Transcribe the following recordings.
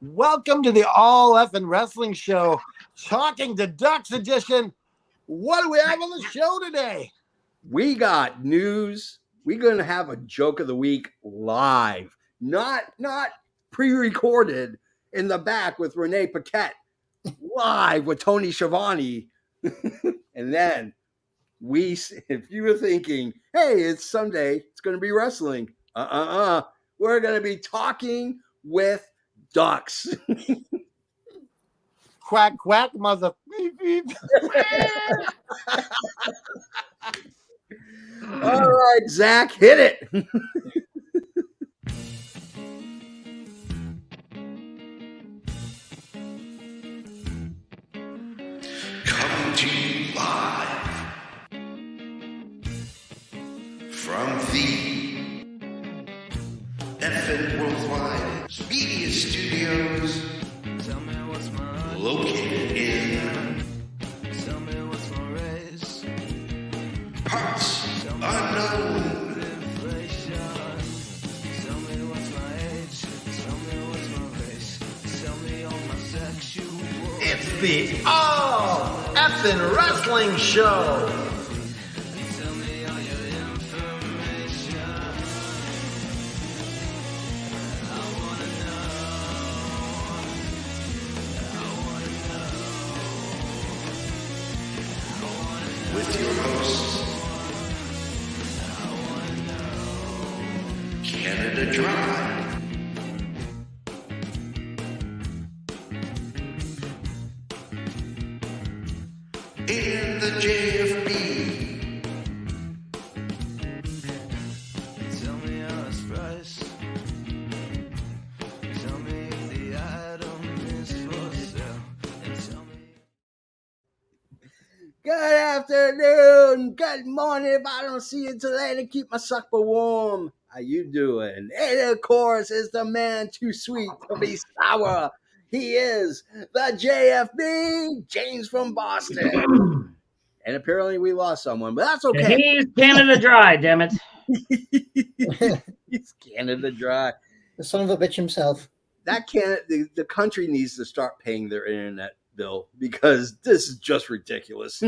Welcome to the All Effin' Wrestling Show, Talking to Ducks edition. What do we have on the show today? We got news. We're going to have a joke of the week live, not pre-recorded in the back with Renee Paquette, live with Tony Schiavone. And then if you were thinking, hey, it's Sunday, it's going to be wrestling. We're going to be talking with Ducks. Quack, quack, mother. Beep, beep. All right, Zach, hit it. Coming to you live from the FN Worldwide Media Studios, located in parts unknown. It's the All Effin' Wrestling Show. With your hosts, Canada Dry, and the JFB. Tell me how it's priced. Tell me if the item is for sale. And tell me. Good afternoon, good morning. If I don't see you today to keep my sucker warm, how you doing? And of course, is the man too sweet to be sour. He is the JFB, James from Boston. And apparently we lost someone, but that's okay. He's Canada Dry, damn it. He's Canada Dry. The son of a bitch himself. The country needs to start paying their internet bill because this is just ridiculous.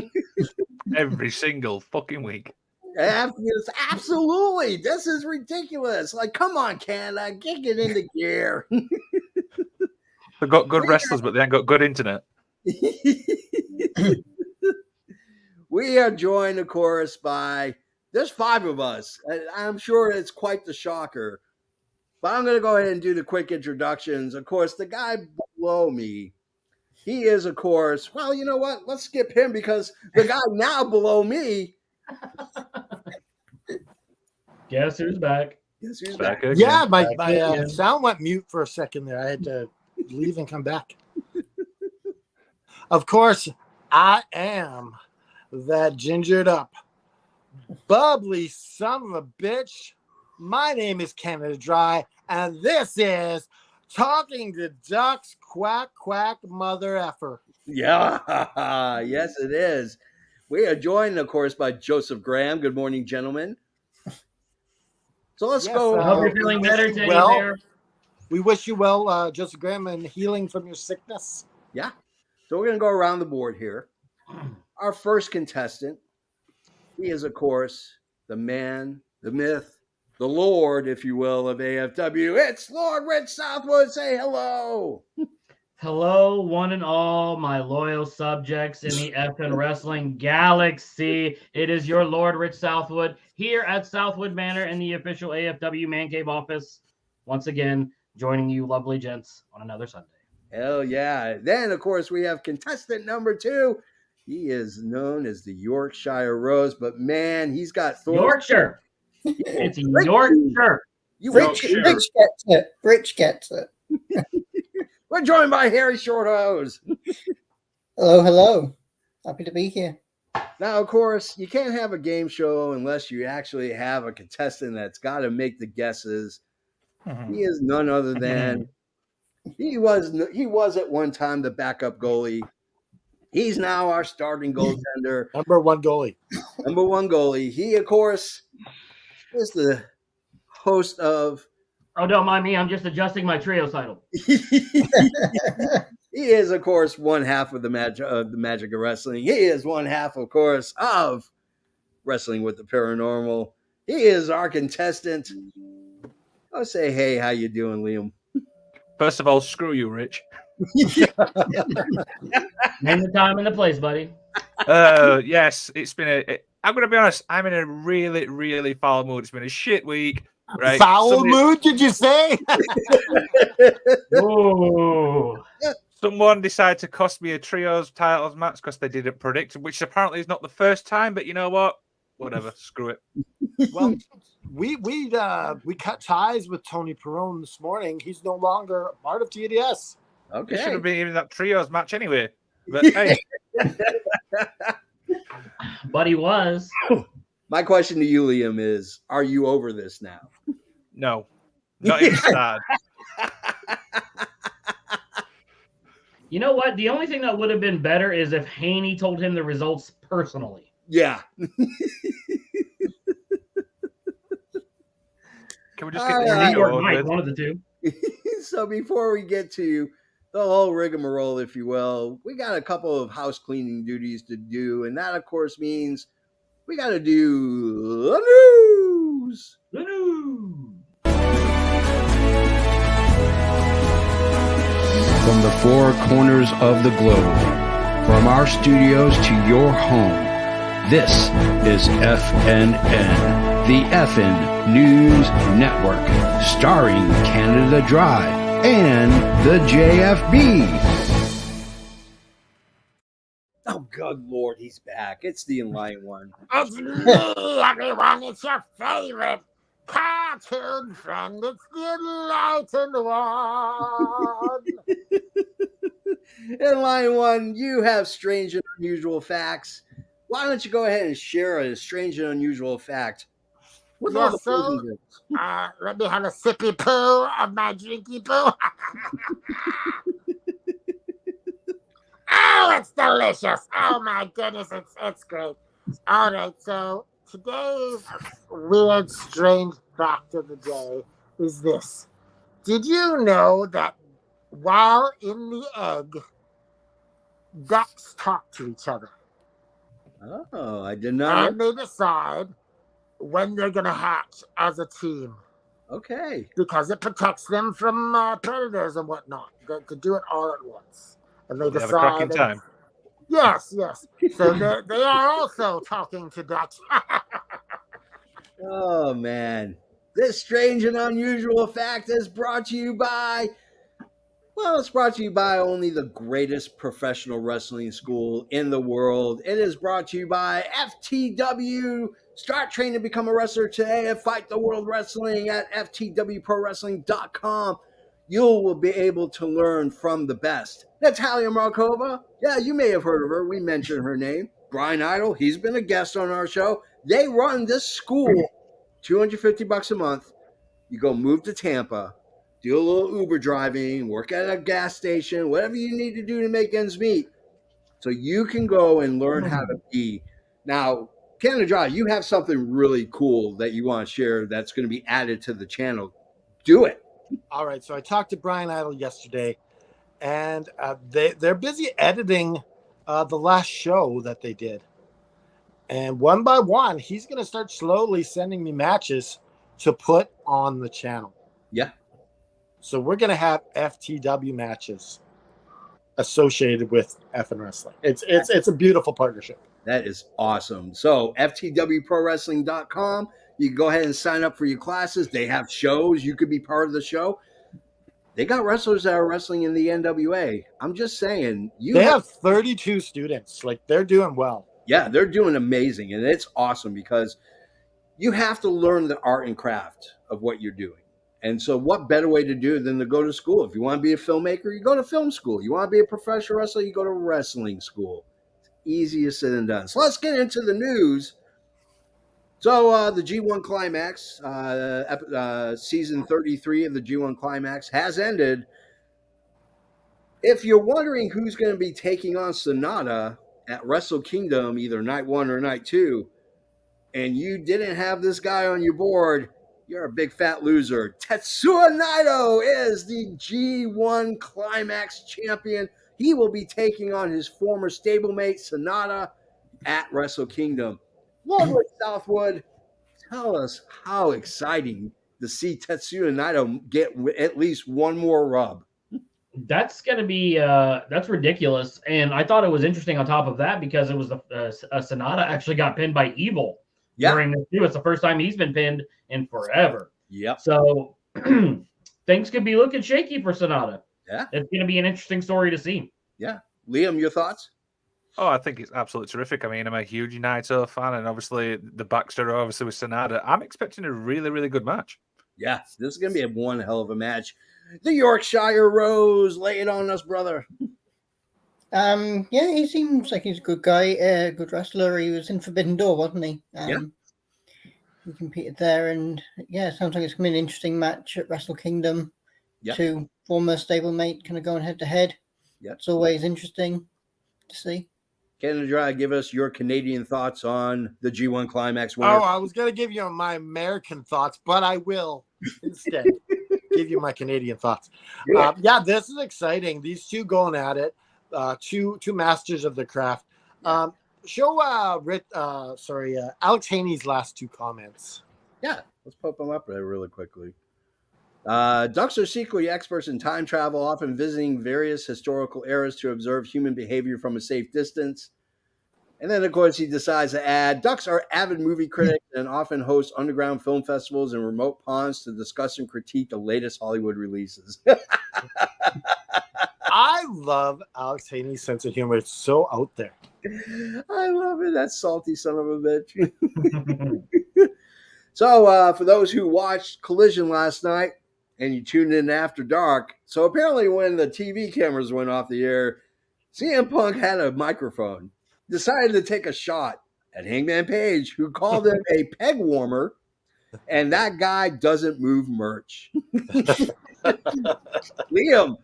Every single fucking week. Absolutely. This is ridiculous. Like, come on, Canada, get it into gear. They've got good wrestlers, but they ain't got good internet. We are joined, of course, by there's 5 of us. I'm sure it's quite the shocker. But I'm going to go ahead and do the quick introductions. Of course, the guy below me, he is, of course, well, you know what? Let's skip him because the guy now below me. Guess who's back? Guess who's Back back? again. Yeah, my again. sound went mute for a second there. I had to leave and come back. Of course, I am that gingered up, bubbly son of a bitch. My name is Canada Dry, and this is Talking to Ducks, quack, quack, mother effer. Yeah, yes, it is. We are joined, of course, by Joseph Graham. Good morning, gentlemen. So let's Yes, go. I hope you're feeling better, Teddy well. Bear. We wish you well, Joseph Graham, and healing from your sickness. Yeah. So we're going to go around the board here. Our first contestant, he is, of course, the man, the myth, the Lord, if you will, of AFW. It's Lord Rich Southwood. Say hello. Hello, one and all, my loyal subjects in the FN Wrestling Galaxy. It is your Lord Rich Southwood here at Southwood Manor in the official AFW Man Cave office. Once again, joining you lovely gents on another Sunday. Hell yeah. Then, of course, we have contestant number 2. He is known as the Yorkshire Rose, but man, he's got Yorkshire. It's Yorkshire. Rich gets it. Rich gets it. We're joined by Harry Shorthose. Hello, hello. Happy to be here. Now, of course, you can't have a game show unless you actually have a contestant that's got to make the guesses. He is none other than he was at one time the backup goalie He's now our starting goaltender, Number one goalie. number one goalie. He, of course, is the host of. Oh, don't mind me. I'm just adjusting my trio title. He is, of course, one half of the magic of wrestling. He is one half, of course, of Wrestling with the Paranormal. He is our contestant. I'll say, hey, how you doing, Liam? First of all, screw you, Rich. Name the time and the place, buddy. Yes, it's been I'm going to be honest. I'm in a really, really foul mood. It's been a shit week. Right? Foul mood, did you say? Ooh. Someone decided to cost me a trios titles match because they didn't predict, which apparently is not the first time. But you know what? Whatever. Screw it. Well, we cut ties with Tony Perrone this morning. He's no longer part of TDS. It should Okay. have been in that trios match anyway. But hey, But he was. My question to you, Liam, is: are you over this now? no, not even sad. You know what? The only thing that would have been better is if Haney told him the results personally. Yeah. Can we just get All this right. video Or over Mike, with? one of the two. So before we get to the whole rigmarole, if you will, we got a couple of house cleaning duties to do, and that, of course, means we got to do the news. Woo! From the four corners of the globe, from our studios to your home, this is FNN, the FN News Network, starring Canada Dry and the JFB. Oh, good Lord, he's back. It's the Enlightened One. It's me, everyone. It's your favorite cartoon friend. It's the Enlightened One. Enlightened One, you have strange and unusual facts. Why don't you go ahead and share a strange and unusual fact with all the Yes, sir. frozen drinks? Let me have a sippy poo of my drinky poo. Oh, it's delicious. Oh, my goodness. It's great. All right. So today's weird, strange fact of the day is this. Did you know that while in the egg, ducks talk to each other? Oh, I did not. And they decide when they're going to hatch as a team Okay. because it protects them from predators and whatnot. They could do it all at once. And they They have a cracking decide. time. Yes. So they are also talking to ducks. Oh, man. This strange and unusual fact is brought to you by, well, it's brought to you by only the greatest professional wrestling school in the world. It is brought to you by FTW. Start training to become a wrestler today and fight the world wrestling at ftwprowrestling.com. You will be able to learn from the best. Natalia Markova, yeah, you may have heard of her. We mentioned her name. Brian Idol, he's been a guest on our show. They run this school, $250 a month. You go move to Tampa, do a little Uber driving, work at a gas station, whatever you need to do to make ends meet. So you can go and learn how to be. Now, Canada Dry, you have something really cool that you want to share that's going to be added to the channel. Do it. All right. So I talked to Brian Idol yesterday, and they're busy editing the last show that they did. And one by one, he's going to start slowly sending me matches to put on the channel. Yeah. So we're going to have FTW matches associated with FN Wrestling. It's a beautiful partnership. That is awesome. So ftwprowrestling.com. You can go ahead and sign up for your classes. They have shows. You could be part of the show. They got wrestlers that are wrestling in the NWA. I'm just saying. They have 32 students. Like, they're doing well. Yeah, they're doing amazing. And it's awesome because you have to learn the art and craft of what you're doing. And so what better way to do it than to go to school? If you want to be a filmmaker, you go to film school. You want to be a professional wrestler, you go to wrestling school. It's easier said than done. So let's get into the news. So the G1 Climax, season 33 of the G1 Climax has ended. If you're wondering who's going to be taking on Sonata at Wrestle Kingdom, either night 1 or night 2, and you didn't have this guy on your board, you're a big fat loser. Tetsuya Naito is the G1 Climax champion. He will be taking on his former stablemate Sonata at Wrestle Kingdom. Lord Southwood, tell us how exciting to see Tetsuya Naito get at least one more rub. That's going to be that's ridiculous. And I thought it was interesting on top of that because it was Sonata actually got pinned by Evil during this too. It's the first time he's been pinned in forever. Yep. So things could be looking shaky for Sonata. Yeah. It's going to be an interesting story to see. Yeah. Liam, your thoughts? Oh, I think it's absolutely terrific. I mean, I'm a huge Naito fan, and obviously the backstory, obviously with Sonata. I'm expecting a really, really good match. Yeah, this is going to be one hell of a match. The Yorkshire Rose, lay it on us, brother. Yeah, he seems like he's a good guy, a good wrestler. He was in Forbidden Door, wasn't he? Yeah. He competed there, and yeah, sounds like it's going to be an interesting match at Wrestle Kingdom. Yeah. Two former stablemate kind of going head to head. Yeah. It's always interesting to see. Canada Dry, give us your Canadian thoughts on the G1 Climax winner. Oh, I was going to give you my American thoughts, but I will instead give you my Canadian thoughts. Yeah, this is exciting. These two going at it. Two masters of the craft. Show Alex Haney's last two comments. Yeah, let's pop them up there really quickly. Ducks are secretly experts in time travel, often visiting various historical eras to observe human behavior from a safe distance. And then, of course, he decides to add, Ducks are avid movie critics and often host underground film festivals in remote ponds to discuss and critique the latest Hollywood releases. I love Alex Haney's sense of humor. It's so out there. I love it. That salty son of a bitch. So, for those who watched Collision last night and you tuned in after dark, so apparently when the TV cameras went off the air, CM Punk had a microphone, decided to take a shot at Hangman Page, who called him a peg warmer, and that guy doesn't move merch. Liam,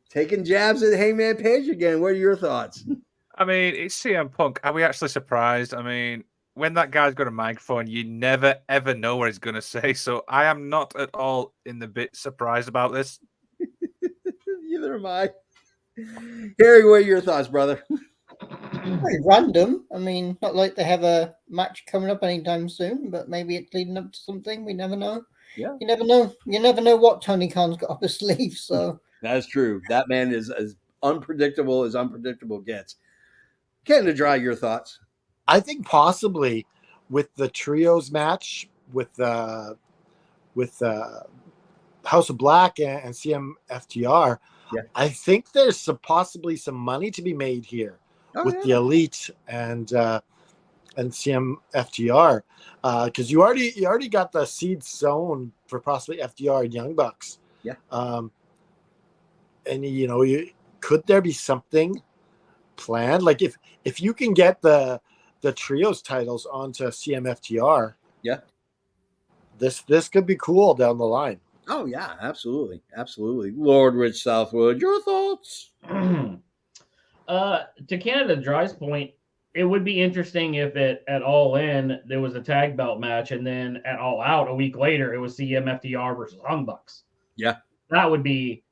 taking jabs at Hangman Page again. What are your thoughts? I mean, it's CM Punk. Are we actually surprised? I mean, when that guy's got a microphone, you never, ever know what he's going to say. So I am not at all in the bit surprised about this. Neither am I. Harry, what are your thoughts, brother? Pretty random. I mean, not like they have a match coming up anytime soon, but maybe it's leading up to something. We never know. Yeah. You never know. You never know what Tony Khan's got up his sleeve. So That's true. That man is as unpredictable gets. Canada Dry, your thoughts? I think possibly with the trios match with House of Black and CMFTR, I think there's possibly some money to be made here with the Elite and CMFTR because you already got the seed sown for possibly FTR and Young Bucks. Yeah. And could there be something planned? Like if you can get the trios titles onto CMFTR, this could be cool down the line. Oh yeah, absolutely. Lord Rich Southwood, your thoughts? To Canada Dry's point, it would be interesting if at All In there was a tag belt match, and then at All Out a week later it was CMFTR versus Young Bucks. Yeah, that would be.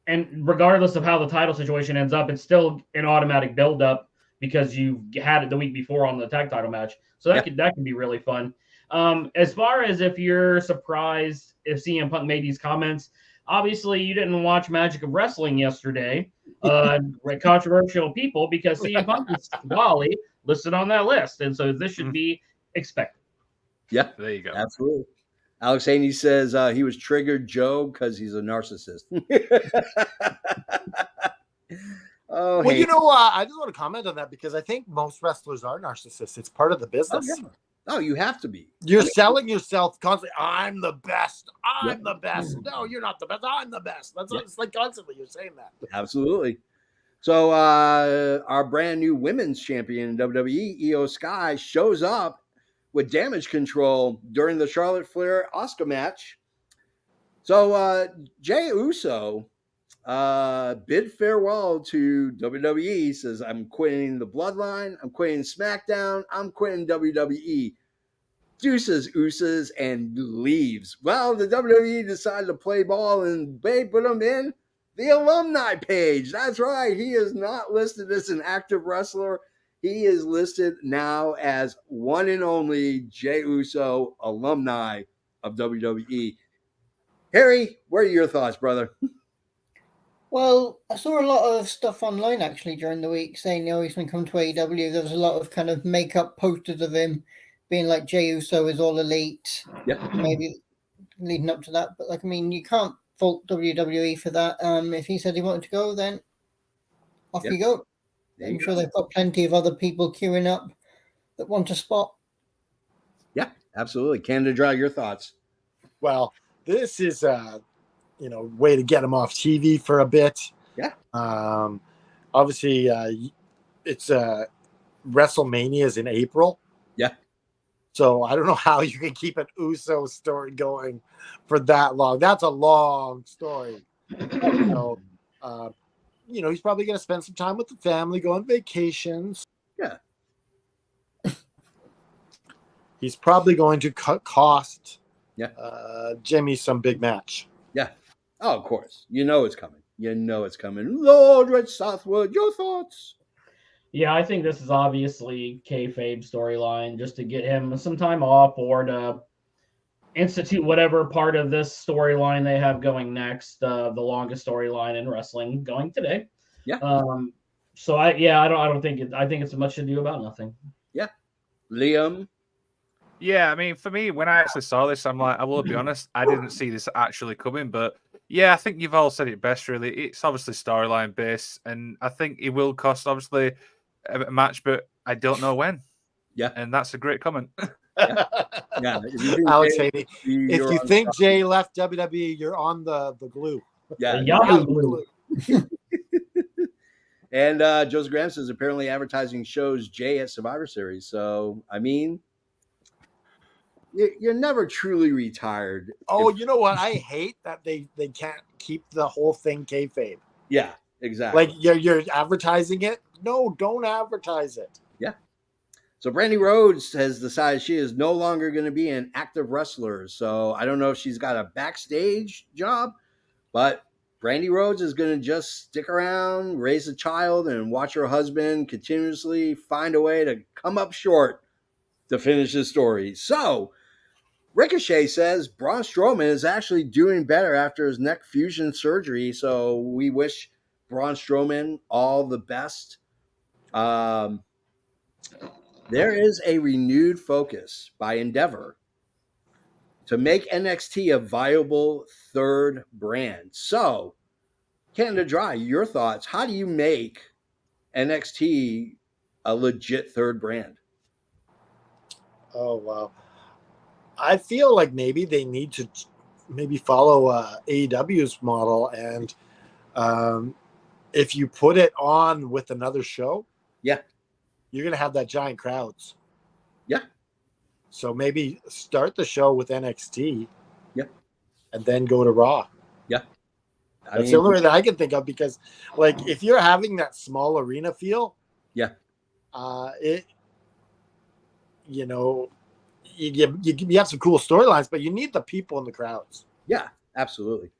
And regardless of how the title situation ends up, it's still an automatic build-up because you had it the week before on the tag title match. So that could be really fun. As far as if you're surprised if CM Punk made these comments, obviously you didn't watch Magic of Wrestling yesterday. Controversial people, because CM Punk is Wally listed on that list. And so this should be expected. Yeah, there you go. Absolutely. Alex Haney says he was triggered Joe because he's a narcissist. Well, Haney. I just want to comment on that because I think most wrestlers are narcissists. It's part of the business. Oh, you have to be. You're selling yourself constantly. I'm the best. I'm the best. No, you're not the best. I'm the best. That's what it's like constantly. You're saying that. Absolutely. So our brand new women's champion in WWE, Io Sky, shows up with Damage Control during the Charlotte Flair Asuka match. So Jey Uso bid farewell to WWE. Says, I'm quitting the Bloodline. I'm quitting SmackDown. I'm quitting WWE. Deuces, ooses, and leaves. Well, the WWE decided to play ball and they put him in the alumni page. That's right. He is not listed as an active wrestler. He is listed now as one and only Jey Uso, alumni of WWE. Harry, what are your thoughts, brother? Well, I saw a lot of stuff online actually during the week saying, he's going to come to AEW. There was a lot of kind of make-up posters of him being like Jey Uso is all elite. Yep. Maybe leading up to that. But, you can't fault WWE for that. If he said he wanted to go, then off you go. I'm sure they've got plenty of other people queuing up that want a spot. Yeah, absolutely. Canada Dry, your thoughts? Well, this is way to get him off TV for a bit. Yeah. Obviously, it's WrestleMania is in April. Yeah. So I don't know how you can keep an Uso story going for that long. That's a long story. He's probably going to spend some time with the family, go on vacations. Yeah. He's probably going to cost Jimmy some big match. Yeah. Oh, of course. You know it's coming. Lord Red Southwood, your thoughts? Yeah, I think this is obviously kayfabe storyline just to get him some time off or to institute whatever part of this storyline they have going next, the longest storyline in wrestling going today. Yeah. I don't think I think it's much ado about nothing. Yeah. Liam. Yeah, I mean, for me, when I actually saw this, I'm like, I will be honest, I didn't see this actually coming, but yeah, I think you've all said it best, really. It's obviously storyline based, and I think it will cost, obviously, a match, but I don't know when. Yeah. And that's a great comment. Yeah. Alex Haney, if you think Jay left WWE, you're on the glue. Yeah. The Yahoo glue. And Joseph Graham says apparently advertising shows Jay at Survivor Series. So, I mean, you're never truly retired. Oh, you know what? I hate that they can't keep the whole thing kayfabe. Yeah, exactly. Like you're advertising it. No, don't advertise it. Yeah. So Brandy Rhodes has decided she is no longer going to be an active wrestler. So I don't know if she's got a backstage job, but Brandy Rhodes is going to just stick around, raise a child, and watch her husband continuously find a way to come up short to finish his story. So Ricochet says Braun Strowman is actually doing better after his neck fusion surgery. So we wish Braun Strowman all the best. There is a renewed focus by Endeavor to make NXT a viable third brand. So, Canada Dry, your thoughts. How do you make NXT a legit third brand? Oh, wow. I feel like maybe they need to follow AEW's model. And if you put it on with another show, you're going to have that giant crowds. Yeah. So maybe start the show with NXT. Yeah. And then go to Raw. Yeah. That's the only way that I can think of, because if you're having that small arena feel, you have some cool storylines, but you need the people in the crowds. Yeah, absolutely.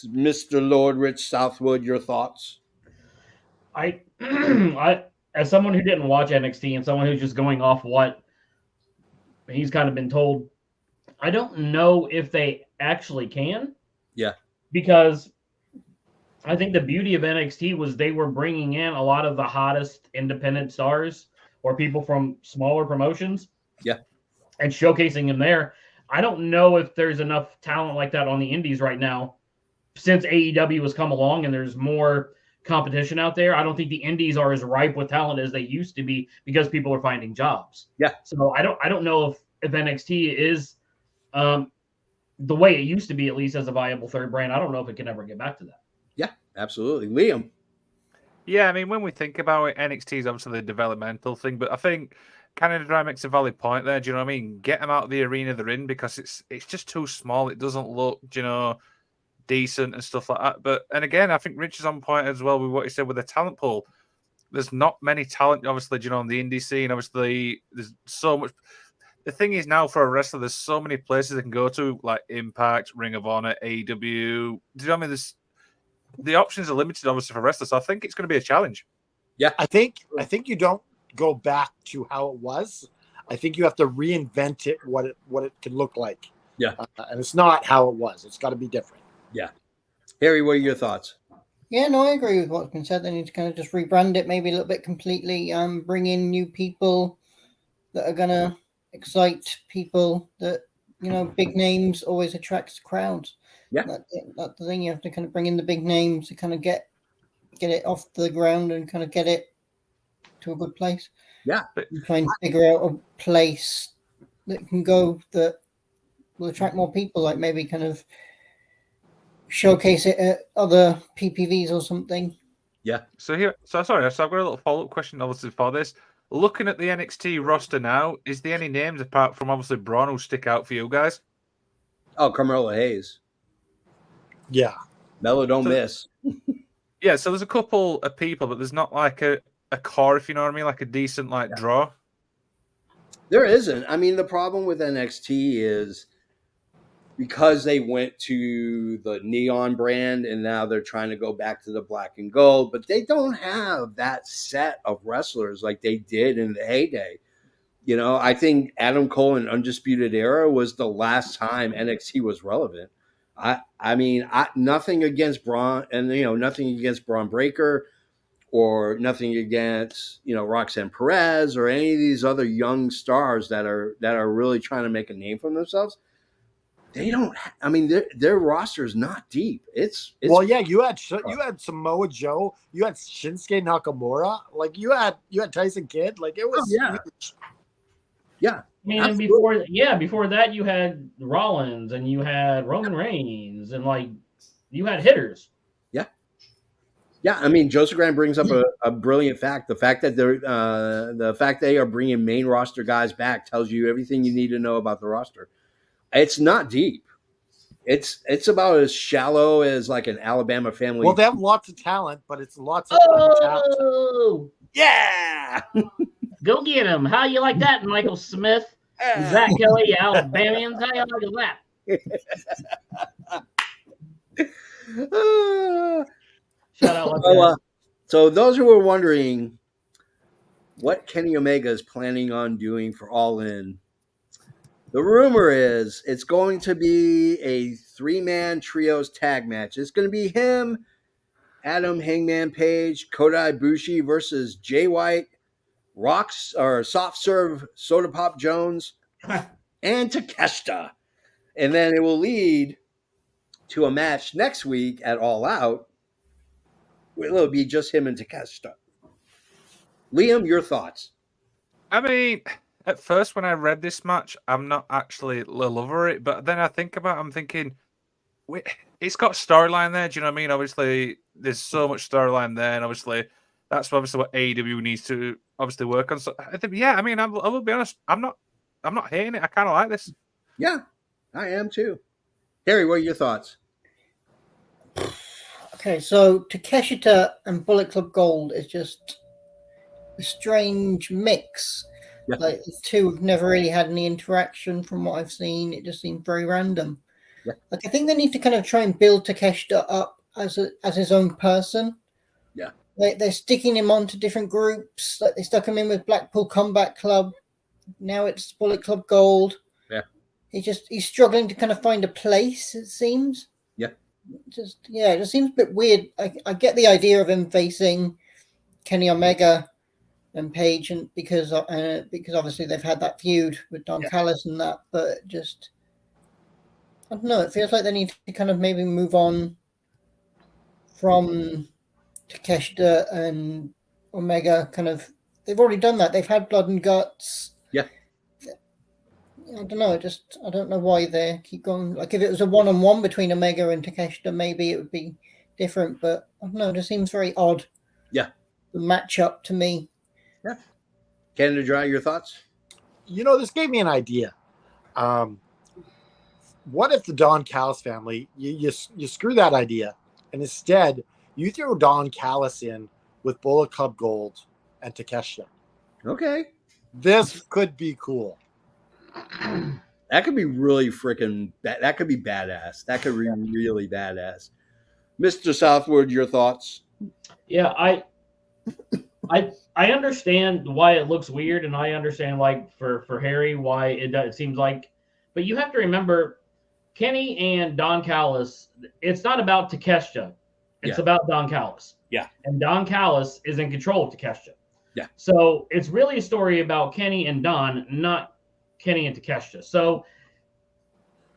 Mr. Lord Rich Southwood, your thoughts? I as someone who didn't watch NXT and someone who's just going off what he's kind of been told, I don't know if they actually can. Yeah. Because I think the beauty of NXT was they were bringing in a lot of the hottest independent stars or people from smaller promotions. Yeah. And showcasing them there. I don't know if there's enough talent like that on the indies right now since AEW has come along and there's more competition out there. I don't think the indies are as ripe with talent as they used to be because people are finding jobs. Yeah. So I don't know if NXT is the way it used to be, at least as a viable third brand. I don't know if it can ever get back to that. Yeah, absolutely. Liam. Yeah, I mean, when we think about it, NXT is obviously the developmental thing, but I think Canada Dry makes a valid point there. Do you know what I mean? Get them out of the arena they're in because it's just too small. It doesn't look, decent and stuff like that. But and again, I think Rich is on point as well with what he said with the talent pool. There's not many talent, obviously, you know, on the indie scene. Obviously, there's so much. The thing is now for a wrestler, there's so many places they can go to, like Impact, Ring of Honor, AEW. Do you know what I mean? The options are limited, obviously, for wrestlers. So I think it's going to be a challenge. I think you don't go back to how it was. I think you have to reinvent it, what it could look like. Yeah. And it's not how it was. It's got to be different. Yeah. Harry, what are your thoughts? Yeah, no, I agree with what's been said. They need to kind of just rebrand it maybe a little bit completely, bring in new people that are going to excite people that, you know, big names always attracts crowds. Yeah. That's the thing. You have to kind of bring in the big names to kind of get it off the ground and kind of get it to a good place. Yeah. And try and figure out a place that can go that will attract more people, like maybe kind of showcase it at other PPVs or something. Yeah. So I've got a little follow-up question, obviously, for this. Looking at the NXT roster now, is there any names apart from obviously Braun who stick out for you guys? Oh, Carmelo Hayes. Yeah. Mello don't miss. Yeah, so there's a couple of people, but there's not like a core, if you know what I mean, like a decent draw. There isn't. I mean, the problem with NXT is because they went to the neon brand and now they're trying to go back to the black and gold, but they don't have that set of wrestlers like they did in the heyday. You know, I think Adam Cole in Undisputed Era was the last time NXT was relevant. I mean, nothing against Braun, and nothing against Braun Breaker, or nothing against Roxanne Perez or any of these other young stars that are really trying to make a name for themselves. They don't. I mean, their roster is not deep. It's well, yeah. You had Samoa Joe. You had Shinsuke Nakamura. Like you had Tyson Kidd. Like it was. Huge. Yeah. I mean, and before that, you had Rollins and you had Roman Reigns and you had hitters. Yeah. Yeah. I mean, Joseph Grant brings up a brilliant fact. The fact that they are bringing main roster guys back tells you everything you need to know about the roster. It's not deep. It's about as shallow as like an Alabama family. Well, they have lots of talent, but it's lots of talent. Yeah. Go get him. How you like that, Michael Smith? Zach Kelly, Alabamians. How you like that? Shout out. So those who are wondering what Kenny Omega is planning on doing for All In, the rumor is it's going to be a 3-man trios tag match. It's going to be him, Adam Hangman Page, Kota Ibushi versus Jay White, Soft Serve Soda Pop Jones, and Takeshita. And then it will lead to a match next week at All Out. It'll be just him and Takeshita. Liam, your thoughts? I mean, at first when I read this match, I'm not actually a lover of it, but then I think about it, I'm thinking, it's got storyline there. Do you know what I mean? Obviously, there's so much storyline there, and obviously, that's obviously what AEW needs to obviously work on. So I think, I mean, I will be honest, I'm not hating it. I kind of like this. Yeah, I am too. Harry, what are your thoughts? Okay, so Takeshita and Bullet Club Gold is just a strange mix. Yeah. Like the two have never really had any interaction from what I've seen. It just seems very random. Yeah. Like I think they need to kind of try and build Takeshita up as his own person. Yeah. Like they're sticking him onto different groups. Like they stuck him in with Blackpool Combat Club. Now it's Bullet Club Gold. Yeah. He's struggling to kind of find a place, it seems. Yeah. It just seems a bit weird. I get the idea of him facing Kenny Omega and Page, and because obviously they've had that feud with Don Callis and that, but just I don't know. It feels like they need to kind of maybe move on from Takeshita and Omega. Kind of, they've already done that. They've had Blood and Guts. Yeah. I don't know. I don't know why they keep going. Like if it was a one-on-one between Omega and Takeshita, maybe it would be different. But I don't know. It just seems very odd. Yeah. The matchup to me. Yeah. Canada Dry, your thoughts? This gave me an idea. what if the Don Callis family, you screw that idea, and instead you throw Don Callis in with Bullet Club Gold and Takeshita? Okay. This could be cool. That could be really freaking that could be badass. That could be really badass. Mr. Southwood, your thoughts? Yeah, I understand why it looks weird, and I understand like for Harry why it seems like, but you have to remember Kenny and Don Callis. It's not about Takeshita. It's about Don Callis. Yeah. And Don Callis is in control of Takeshita. Yeah. So it's really a story about Kenny and Don, not Kenny and Takeshita. So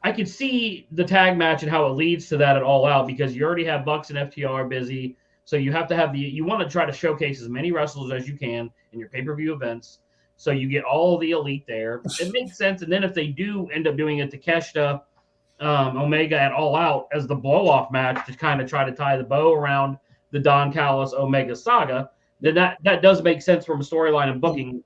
I could see the tag match and how it leads to that at All Out, because you already have Bucks and FTR busy. So you have to have you want to try to showcase as many wrestlers as you can in your pay-per-view events. So you get all the elite there. It makes sense. And then if they do end up doing it to Takeshita, Omega at All Out as the blow-off match to kind of try to tie the bow around the Don Callis Omega saga, then that does make sense from a storyline and booking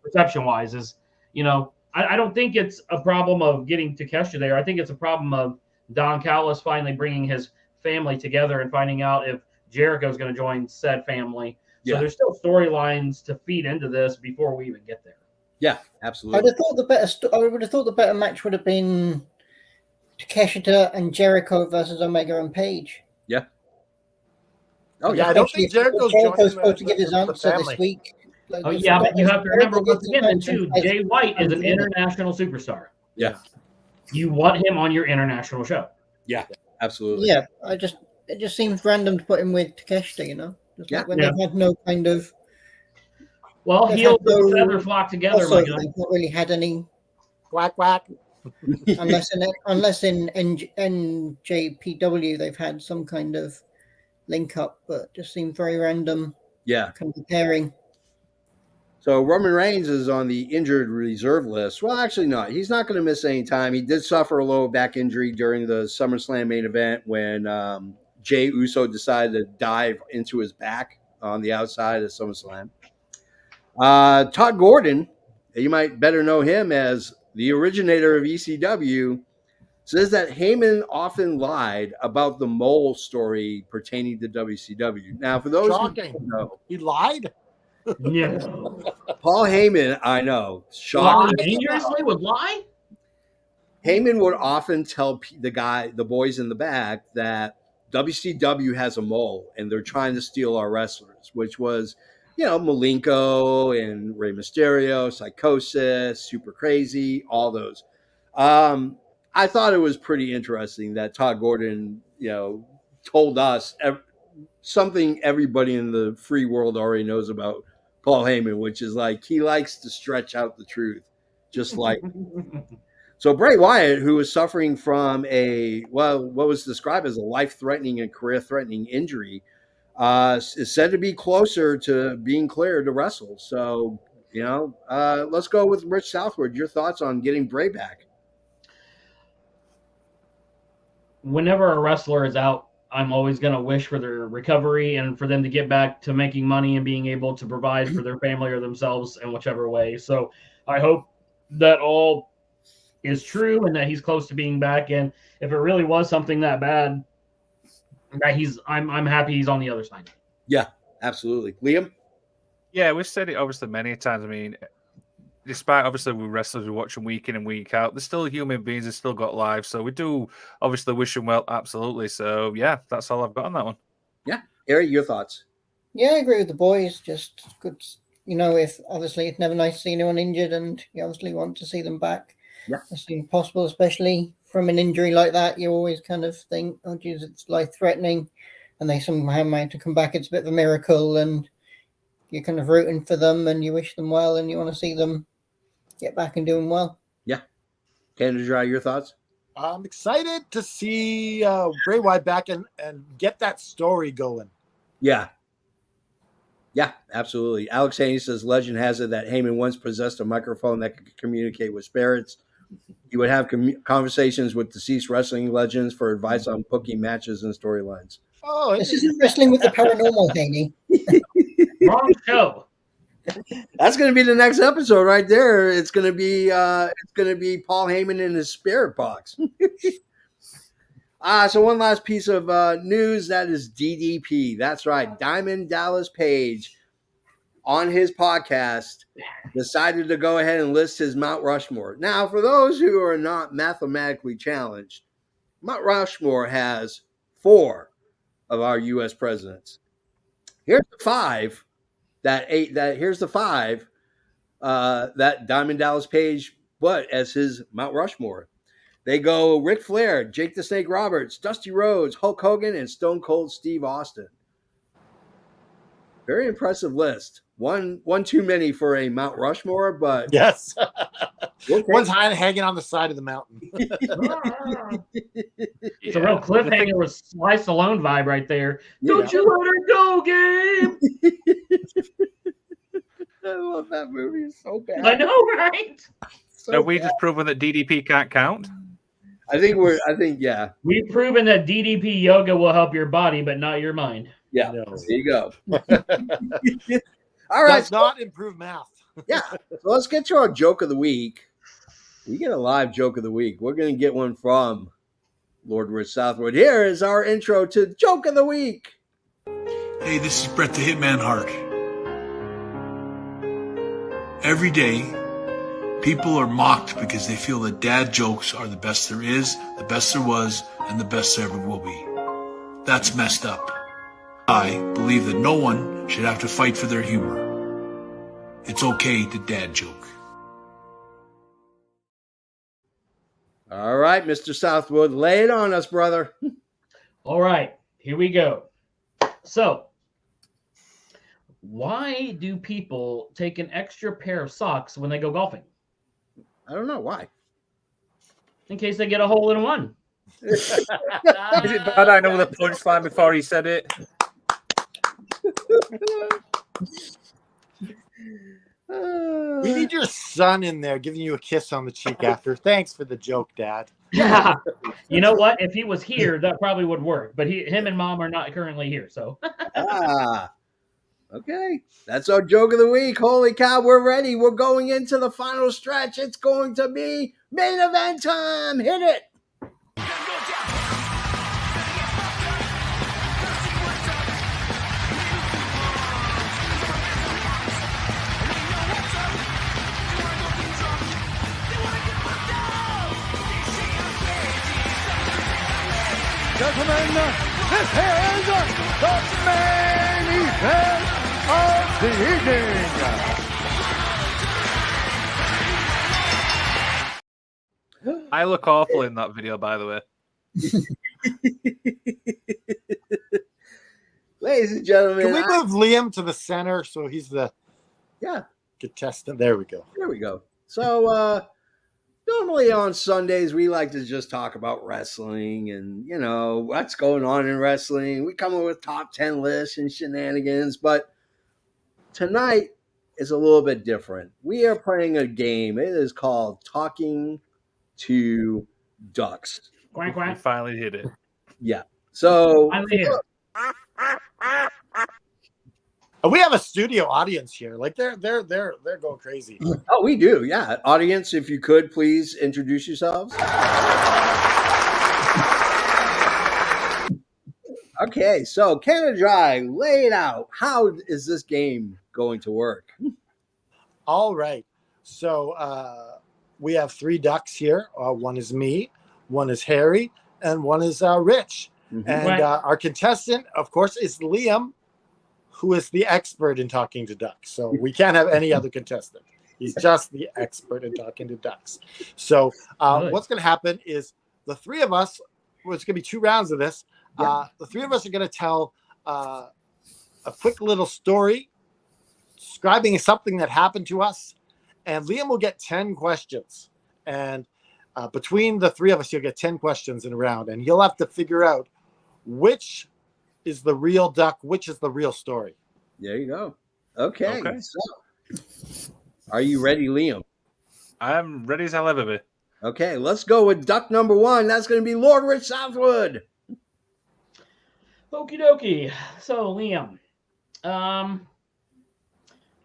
perception-wise. Is, you know, I don't think it's a problem of getting Takeshita there. I think it's a problem of Don Callis finally bringing his family together and finding out if Jericho's going to join said family. So there's still storylines to feed into this before we even get there. Yeah, absolutely. I would have thought the better match would have been Takeshita and Jericho versus Omega and Page. Yeah. Oh Yeah, I don't think Jericho's supposed to give his answer this week. Like, Oh yeah, but you have to remember once again too, Jay White is an international superstar. Yeah. You want him on your international show. Yeah, absolutely. Yeah, it just seems random to put him with Takeshita, you know? Just like when they've had no kind of... Well, they've heels had and no- feather flock together, also, my guy. they've not really had any, Quack, quack. unless in NJPW they've had some kind of link up, but it just seemed very random Yeah. kind of pairing. So Roman Reigns is on the injured reserve list. Well, actually not. He's not going to miss any time. He did suffer a lower back injury during the SummerSlam main event when Jey Uso decided to dive into his back on the outside of SummerSlam. Todd Gordon, you might better know him as the originator of ECW, says that Heyman often lied about the mole story pertaining to WCW. Now, for those Shocking. who don't know, He lied? Yeah. Paul Heyman, I know, Lie shocking. dangerously would lie? Heyman would often tell the boys in the back that WCW has a mole and they're trying to steal our wrestlers, which was, you know, Malenko and Rey Mysterio, Psychosis, Super Crazy, all those. I thought it was pretty interesting that Todd Gordon, you know, told us something everybody in the free world already knows about Paul Heyman, which is like he likes to stretch out the truth, just like. So Bray Wyatt, who is suffering from what was described as a life-threatening and career-threatening injury, is said to be closer to being cleared to wrestle. So, you know, let's go with Rich Southward. Your thoughts on getting Bray back? Whenever a wrestler is out, I'm always going to wish for their recovery and for them to get back to making money and being able to provide for their family or themselves in whichever way. So I hope that all is true and that he's close to being back. And if it really was something that bad, that I'm happy he's on the other side. Yeah, absolutely. Liam? Yeah, we've said it obviously many times. I mean, despite obviously we wrestlers we watch them week in and week out, they're still human beings, they've still got lives. So we do obviously wish them well, absolutely. So yeah, that's all I've got on that one. Yeah. Harry, your thoughts? Yeah, I agree with the boys. Just good, you know, if obviously it's never nice to see anyone injured and you obviously want to see them back as soon as possible, especially from an injury like that. You always kind of think, oh, geez, it's life-threatening, and they somehow manage to come back. It's a bit of a miracle, and you're kind of rooting for them, and you wish them well, and you want to see them get back and doing well. Yeah. Canada Dry, your thoughts? I'm excited to see Bray Wyatt back and get that story going. Yeah. Yeah, absolutely. Alex Haney says, legend has it that Heyman once possessed a microphone that could communicate with spirits. He would have conversations with deceased wrestling legends for advice on booking matches and storylines. Oh, This isn't wrestling with the paranormal, Haney. Wrong show. That's going to be the next episode right there. It's going to be Paul Heyman in his spirit box. So one last piece of news, that is DDP. That's right. Diamond Dallas Page on his podcast decided to go ahead and list his Mount Rushmore. Now, for those who are not mathematically challenged, Mount Rushmore has 4 of our U.S. presidents. Here's the 5 that Diamond Dallas Page put as his Mount Rushmore. They go Ric Flair, Jake the Snake Roberts, Dusty Rhodes, Hulk Hogan, and Stone Cold Steve Austin. Very impressive list. One too many for a Mount Rushmore, but Yes. we'll One's hanging on the side of the mountain. It's a real cliffhanger with Slice Alone vibe right there. Don't you let her go, Gabe. I love that movie. It's so bad. I know, right? So Have we bad. just proven that DDP can't count? I think yeah. We've proven that DDP yoga will help your body, but not your mind. Yeah. No. There you go. All right. Does not improve math. Yeah. So let's get to our joke of the week. We get a live joke of the week. We're going to get one from Lord Rich Southwood. Here is our intro to Joke of the Week. Hey, this is Bret the Hitman Hart. Every day, people are mocked because they feel that dad jokes are the best there is, the best there was, and the best there ever will be. That's messed up. I believe that no one should have to fight for their humor. It's okay to dad joke. All right, Mr. Southwood, lay it on us, brother. All right, here we go. So, why do people take an extra pair of socks when they go golfing? I don't know why. In case they get a hole in one. Is it bad I know the punchline before he said it? We need your son in there giving you a kiss on the cheek after. Thanks for the joke, Dad. Yeah. You know what? If he was here, that probably would work. But him and Mom are not currently here, so. Okay. That's our joke of the week. Holy cow, we're ready. We're going into the final stretch. It's going to be main event time. Hit it. Gentlemen, this is the main event of the evening. I look awful in that video, by the way. Ladies and gentlemen. Can we move Liam to the center so he's the contestant? There we go. There we go. So, normally on Sundays, we like to just talk about wrestling and, you know, what's going on in wrestling. We come up with top 10 lists and shenanigans, but tonight is a little bit different. We are playing a game. It is called Talking to Ducks. Quack, We quack. finally hit it. Yeah. So, I'm here. We have a studio audience here. Like they're going crazy. oh, we do. Yeah. Audience, if you could please introduce yourselves. Okay. So, Canada Dry, lay it out. How is this game going to work? All right. So we have 3 ducks here. One is me, one is Harry, and one is Rich. Mhm. And Right. our contestant, of course, is Liam, who is the expert in talking to ducks. So we can't have any other contestant. He's just the expert in talking to ducks. So Good. what's going to happen is the 3 of us, well, it's going to be 2 rounds of this. The 3 of us are going to tell a quick little story describing something that happened to us. And Liam will get 10 questions. And between the 3 of us, you'll get 10 questions in a round. And you'll have to figure out which is the real duck, which is the real story. There you go. Okay. Okay. So, are you ready, Liam? I'm ready as I'll ever be. Okay, let's go with duck number 1. That's going to be Lord Rich Southwood. Okie dokie. So, Liam,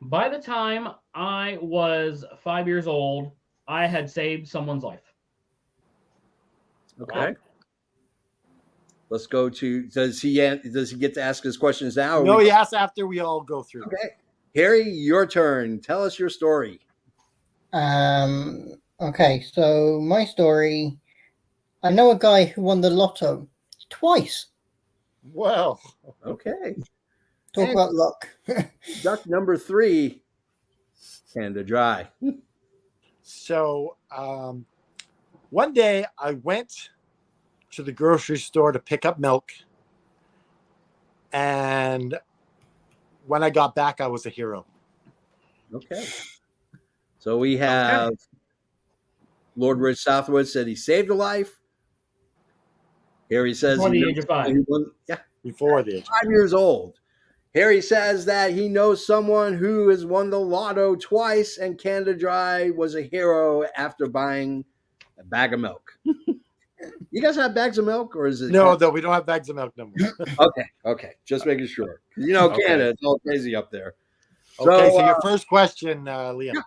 By the time I was 5 years old, I had saved someone's life. Okay. Let's go to. Does he get to ask his questions now? No, he asks after we all go through. Okay, Harry, your turn. Tell us your story. Okay, so my story. I know a guy who won the lotto twice. Well, Okay. Talk And- about luck. Duck number 3, Canada Dry. so one day I went to the grocery store to pick up milk, and when I got back, I was a hero. Okay. So we have Lord Rich Southwood said he saved a life. Harry says Before he the age of 5. Yeah, Before the age. 5 years old. Harry says that he knows someone who has won the lotto twice, and Canada Dry was a hero after buying a bag of milk. You guys have bags of milk, or is it? No, though we don't have bags of milk no more. Okay. Just making sure. You know, Okay. Canada, it's all crazy up there. Okay, so So, your first question, Liam.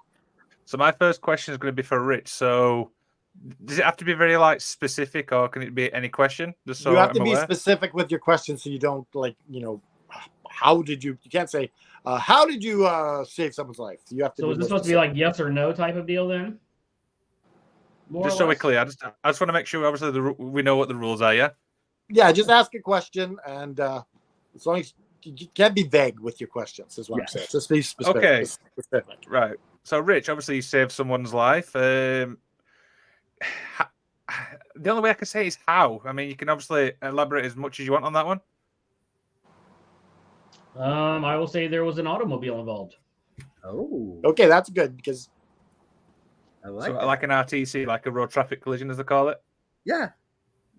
So my first question is going to be for Rich. So does it have to be very like specific, or can it be any question? Just so You have I'm to be aware? specific with your question, so you don't how did you? You can't say how did you save someone's life. You have to. So be is this more supposed to be like yes or no type of deal then? More Just or so we're less? clear, I just want to make sure obviously we know what the rules are. Yeah. Yeah, just ask a question, and as long as you can't be vague with your questions, is what I'm saying. Just be specific. Okay. Specific. Right. So Rich, obviously you saved someone's life. The only way I can say is how. I mean, you can obviously elaborate as much as you want on that one. I will say there was an automobile involved. Oh, Okay, that's good because I like So that. like an RTC, like a road traffic collision, as they call it. Yeah.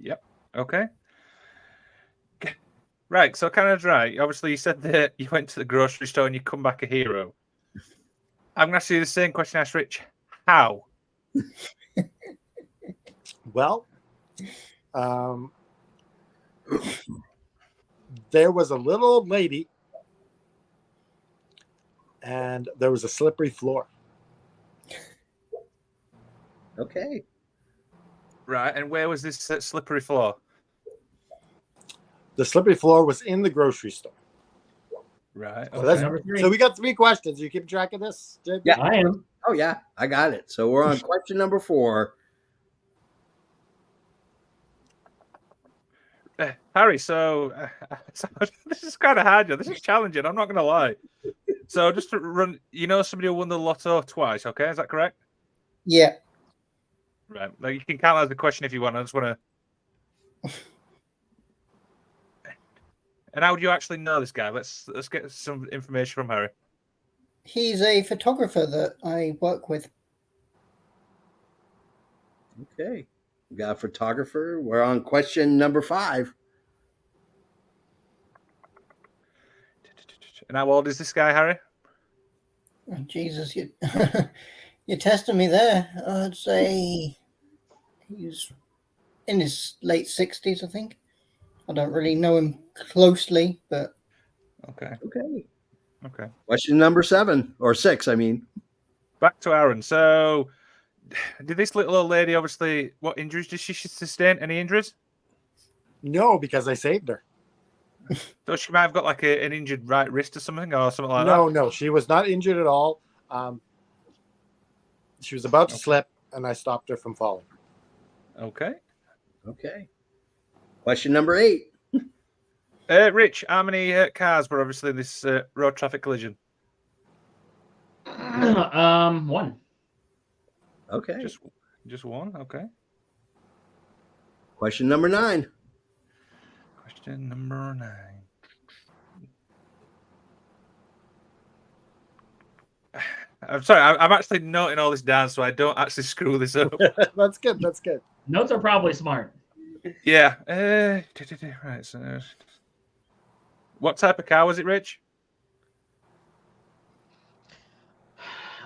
Yep. Okay. Right. So Canada Dry. Obviously, you said that you went to the grocery store and you come back a hero. I'm going to ask you the same question I asked Rich. How? well, there was a little old lady, and there was a slippery floor. Okay. Right. And where was this slippery floor? The slippery floor was in the grocery store. Right. So, Okay. that's, Number 3. so we got 3 questions. You keep track of this, JP? Yeah. I am. Oh, yeah. I got it. So we're on question number 4. Harry, so this is kind of hard. This is challenging. I'm not going to lie. So just to run, somebody who won the lotto twice. Okay, is that correct? Yeah. Right. Like you can count that as a question if you want. I just want to. And how would you actually know this guy? Let's get some information from Harry. He's a photographer that I work with. Okay. We got a photographer. We're on question number 5. And how old is this guy, Harry? Oh, Jesus, you're testing me there. I'd say he's in his late 60s, I think. I don't really know him closely, but Okay. Okay. Question number 7 or 6, I mean. Back to Aaron. So, did this little old lady obviously? What injuries did she sustain? Any injuries? No, because I saved her. So she might have got like an injured right wrist or something, or something like No, she was not injured at all. She was about to slip, and I stopped her from falling. that. Okay. Okay. Question number 8. Rich, how many cars were obviously in this road traffic collision? 1. Okay. Just one. Okay. Question number 9. Question number 9. I'm sorry, I'm actually noting all this down so I don't actually screw this up. That's good. That's good. Notes are probably smart. Yeah. Right. So, what type of car was it, Rich?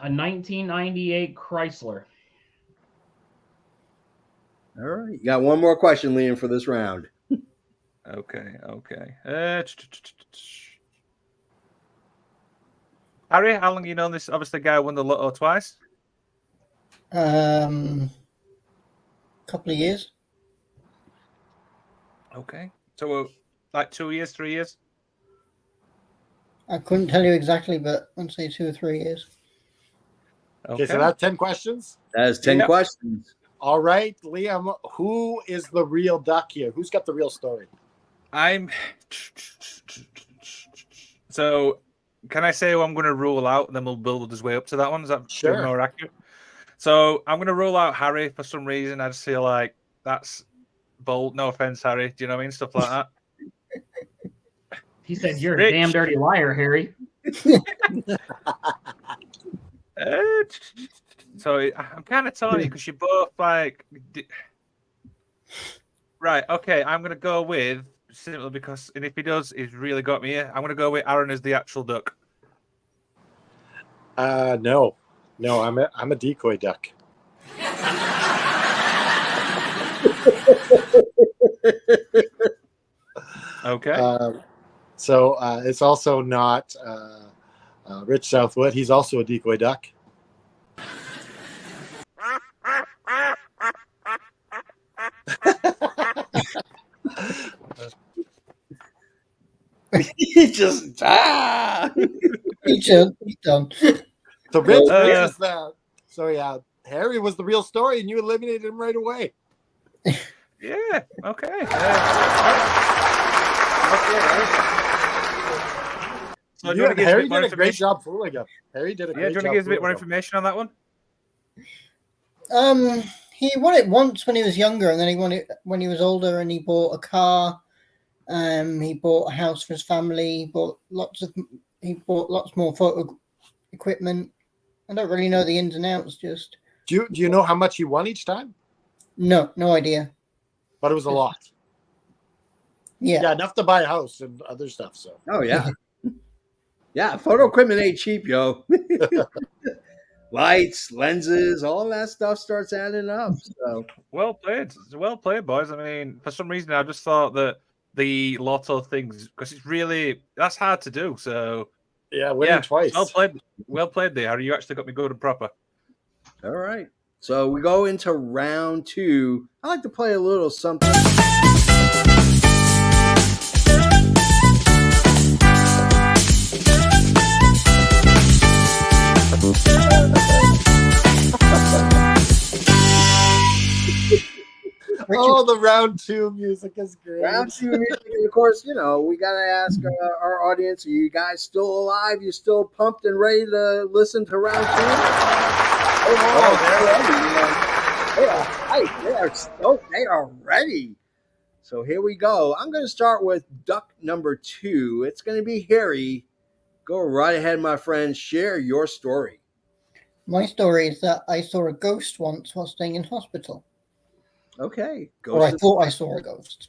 A 1998 Chrysler. All right. You got one more question, Liam, for this round. Okay. Harry, how long you known this? Obviously, guy won the lotto twice. Couple of years. Okay, so like 2 years, 3 years. I couldn't tell you exactly, but I'd say 2 or 3 years. Okay, so that's 10 questions. That is 10 Yep. questions. All right, Liam, who is the real duck here? Who's got the real story? I'm. So, can I say who I'm going to rule out, and then we'll build his way up to that one? Is that Sure. more accurate? So, I'm going to rule out Harry for some reason. I just feel like that's bold. No offense, Harry. Do you know what I mean? Stuff like that. He said, "You're Rich. a damn dirty liar, Harry." So I'm kind of telling you because you're both like, right? Okay, I'm gonna go with simply because, and if he does, he's really got me here. I'm gonna go with Aaron as the actual duck. No, I'm a decoy duck. Okay. So it's also not Rich Southwood. He's also a decoy duck. He just He's done. So Rich Uh, is the. So yeah, Harry was the real story, and you eliminated him right away. Yeah. Okay. So do you want to give us a Harry bit more did a great information? job fooling him. Harry did a Yeah. great Do you want job. to give us a bit more fooling him. information on that one? He won it once when he was younger, and then he won it when he was older, and he bought a car. He bought a house for his family. He bought lots more photo equipment. I don't really know the ins and outs. Just Do you know how much he won each time? no idea. But it was a lot. Yeah. Yeah, enough to buy a house and other stuff. So Oh, yeah. Yeah, photo equipment ain't cheap, yo. Lights, lenses, all that stuff starts adding up. So Well played. Well played, boys. I mean, for some reason, I just thought that the lotto things, because it's really, that's hard to do. So, yeah, winning twice. Well played. Well played there, Harry. You actually got me good and proper. all right. So we go into round 2. I like to play a little something. Oh, the round 2 music is great. Round 2 music, and of course, you know, we got to ask our audience, are you guys still alive? You still pumped and ready to listen to round 2? Oh, they're ready. They are hyped. They are stoked. They are ready. So here we go. I'm going to start with duck number 2. It's going to be Harry. Go right ahead, my friend. Share your story. My story is that I saw a ghost once while staying in hospital. Okay. Or I thought I saw a ghost.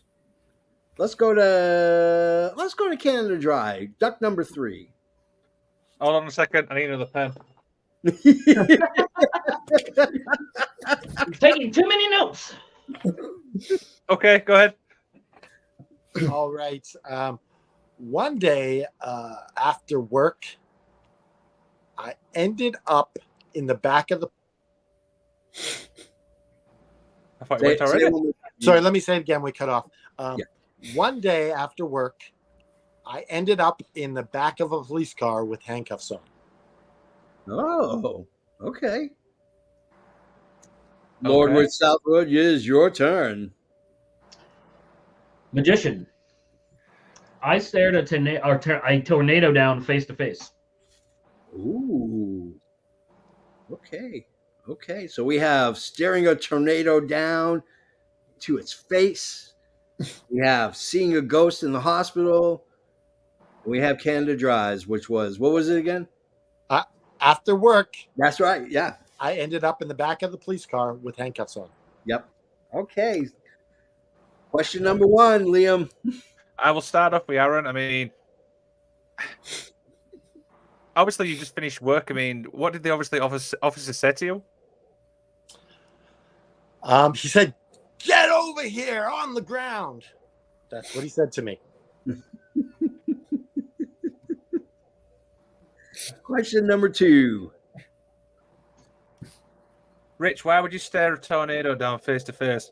Let's go to Canada Dry. Duck number 3. Hold on a second. I need another pen. You're taking too many notes. Okay, go ahead. All right. One day after work, I ended up in the back of the. I thought you went already. Sorry, let me say it again. We cut off. One day after work, I ended up in the back of a police car with handcuffs on. Oh, okay. Lord Rich Southwood, it is your turn. Magician. I stared a tornado down face to face. Ooh. Okay. Okay. So we have staring a tornado down to its face. We have seeing a ghost in the hospital. We have Canada Dries, which was, what was it again? After work. That's right. Yeah. I ended up in the back of the police car with handcuffs on. Yep. Okay. Question number 1, Liam. I will start off with Aaron. I mean, obviously you just finished work. I mean, what did the officer say to you? He said, "Get over here on the ground." That's what he said to me. Question number 2. Rich, why would you stare a tornado down face to face?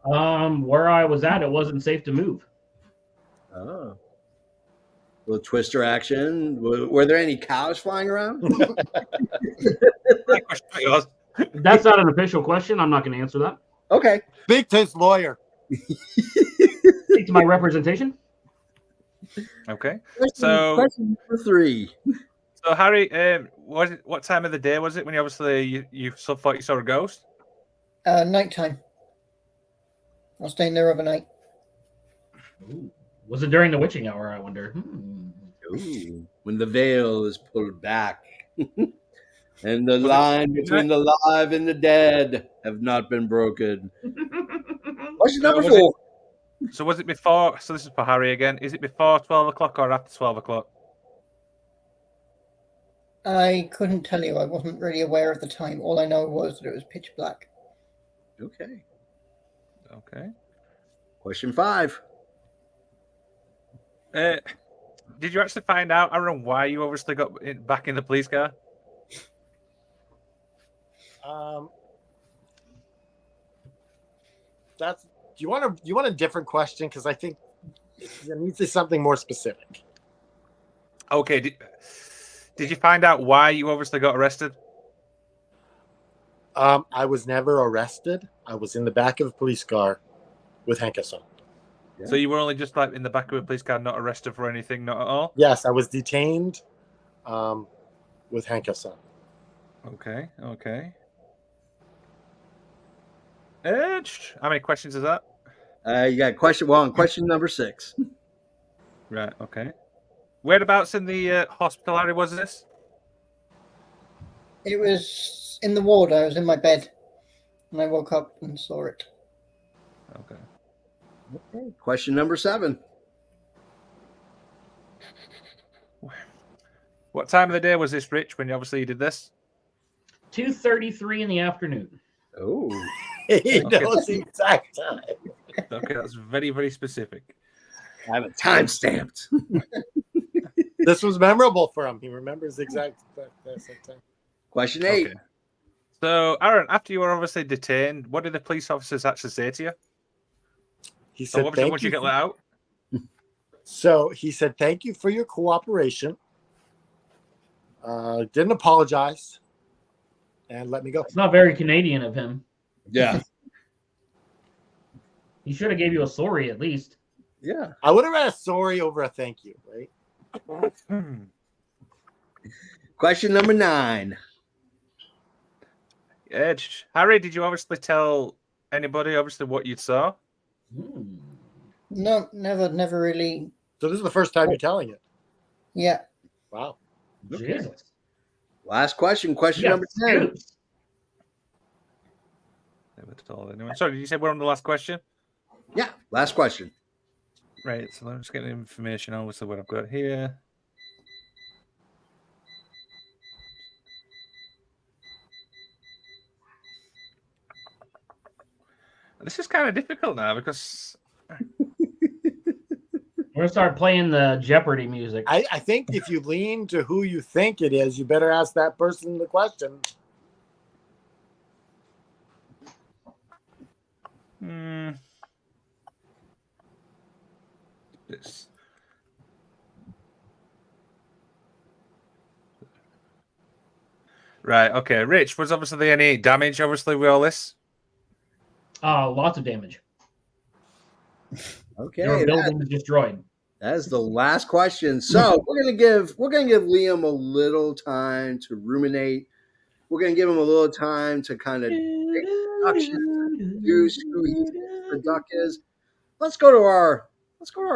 Where I was at, it wasn't safe to move. Oh. Little twister action. Were there any cows flying around? That's not an official question. I'm not going to answer that. Okay. Speak to his lawyer. Speak to my representation. Okay. Question number 3. So Harry, what time of the day was it when you obviously you thought you saw a ghost? Nighttime. I was staying there overnight. Ooh. Was it during the witching hour, I wonder? Ooh, when the veil is pulled back and the line between the live and the dead have not been broken. Question number 4. So was it before? So this is for Harry again. Is it before 12 o'clock or after 12 o'clock? I couldn't tell you. I wasn't really aware at the time. All I know was that it was pitch black. Okay. Okay. Question 5. Did you actually find out, Aaron, why you obviously got back in the police car? That's. Do you want a different question? Because I think there needs to be something more specific. Okay. Did you find out why you obviously got arrested? I was never arrested. I was in the back of a police car with handcuffs on. Yeah. So you were only just like in the back of a police car, not arrested for anything, not at all? Yes, I was detained with handcuffs on. Okay. How many questions is that? You got question number 6. Right, okay. Whereabouts in the hospital area was this? It was in the ward. I was in my bed, and I woke up and saw it. Okay. Question number 7. What time of the day was this, Rich, when you obviously did this? 2:33 in the afternoon. Oh. He knows the exact time. Okay, that's very, very specific. I have it time stamped. This was memorable for him. He remembers the exact time. Question 8. Okay. So, Aaron, after you were obviously detained, what did the police officers actually say to you? He So, said, what was it "Thank once you you get for-" let out? So he said, "Thank you for your cooperation." Didn't apologize, and let me go. It's not very Canadian of him. Yeah. He should have gave you a sorry at least. Yeah. I would have read a sorry over a thank you, right? Question number 9. Harry, did you obviously tell anybody obviously what you saw? No, never really. So this is the first time you're telling it. Yeah. Wow. Jesus. Last question. Question number 10. Never told anyone. Sorry, did you say we're on the last question? Yeah. Last question. Right, so let's get the information obviously what I've got here. This is kind of difficult now because We're gonna start playing the Jeopardy music. I think if you lean to who you think it is, you better ask that person the question. This. Right, okay. Rich, was obviously any damage obviously with all this? Lots of damage. Okay. Your building is destroyed. That is the last question. So we're gonna give Liam a little time to ruminate. We're gonna give him a little time to kind of introduce who he thinks the duck is. Let's go to our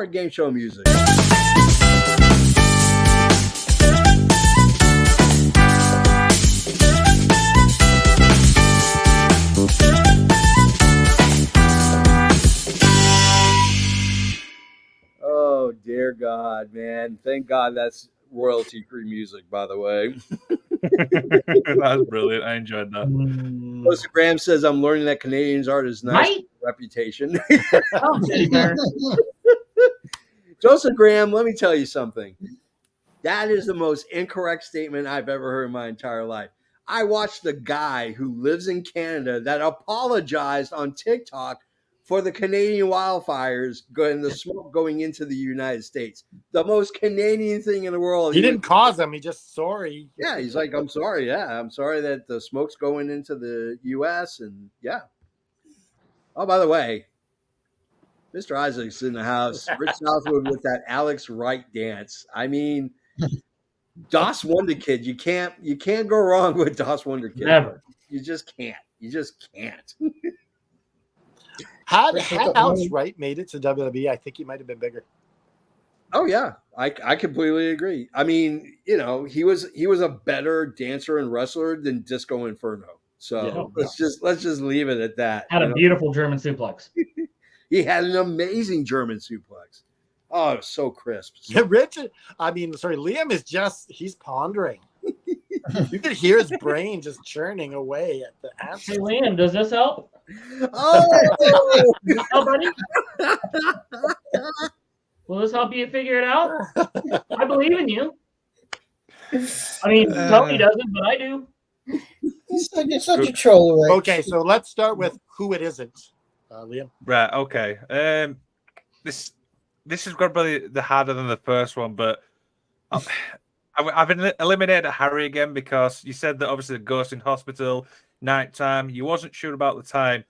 game show music. Oh dear God, man! Thank God that's royalty-free music, by the way. That was brilliant. I enjoyed that. Joseph Graham says, "I'm learning that Canadians art is nice Right? reputation." Oh, teddy bear. Joseph Graham, let me tell you something. That is the most incorrect statement I've ever heard in my entire life. I watched a guy who lives in Canada that apologized on TikTok for the Canadian wildfires and the smoke going into the United States. The most Canadian thing in the world. He didn't cause them. He just sorry. Yeah, he's like, I'm sorry. Yeah, I'm sorry that the smoke's going into the U.S. And yeah. Oh, by the way, Mr. Isaac's in the house. Rich Southwood with that Alex Wright dance. I mean, DOS Wonder Kid. You can't go wrong with DOS Wonder Kid. Never. You just can't. You just can't. Had Alex Wright made it to WWE, I think he might have been bigger. Oh yeah, I completely agree. I mean, you know, he was a better dancer and wrestler than Disco Inferno. So let's just leave it at that. Had a beautiful German suplex. He had an amazing German suplex. Oh, it was so crisp. Liam is he's pondering. You could hear his brain just churning away at the answer. Hey, Liam, does this help? Oh, Oh, buddy? Will this help you figure it out? I believe in you. I mean, Tony doesn't, but I do. You're such a troll, right? Okay, so let's start with who it isn't, Liam. Right. Okay. This is going to be the harder than the first one, but I've eliminated Harry again because you said that obviously the ghost in hospital, nighttime. You wasn't sure about the time.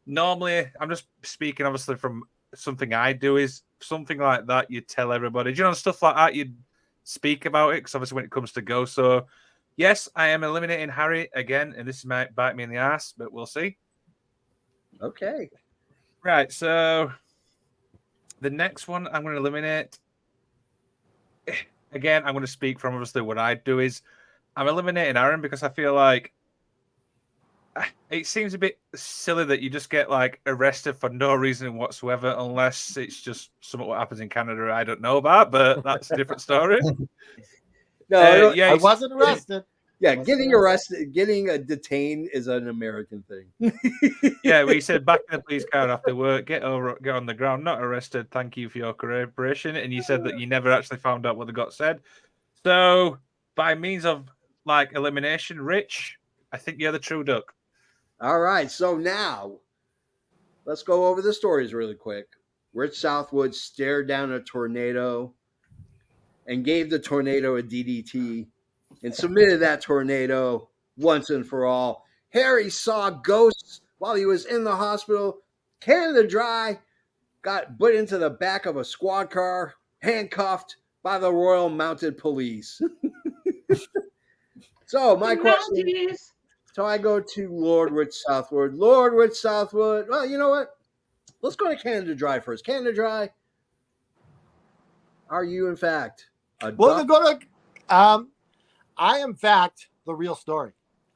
Normally, I'm just speaking obviously from something I do is something like that. You tell everybody, stuff like that. You'd speak about it because obviously when it comes to ghosts. So yes, I am eliminating Harry again, and this might bite me in the ass, but we'll see. okay. Right. So the next one I'm going to eliminate. Again, I'm going to speak from obviously what I do is I'm eliminating Aaron because I feel like it seems a bit silly that you just get like arrested for no reason whatsoever, unless it's just something what happens in Canada I don't know about, but that's a different story. No, I wasn't arrested. Yeah, getting arrested, getting detained is an American thing. Yeah, we said back in the police car after work, get on the ground, not arrested. Thank you for your cooperation. And you said that you never actually found out what they got said. So by means of like elimination, Rich, I think you're the true duck. All right, so now let's go over the stories really quick. Rich Southwood stared down a tornado and gave the tornado a DDT and submitted that tornado once and for all. Harry saw ghosts while he was in the hospital. Canada Dry got put into the back of a squad car, handcuffed by the Royal Mounted Police. So my question... So I go to Lord Rich Southwood. Lord Rich Southwood. Well, you know what? Let's go to Canada Dry first. Canada Dry, are you in fact a duck? I am in fact the real story.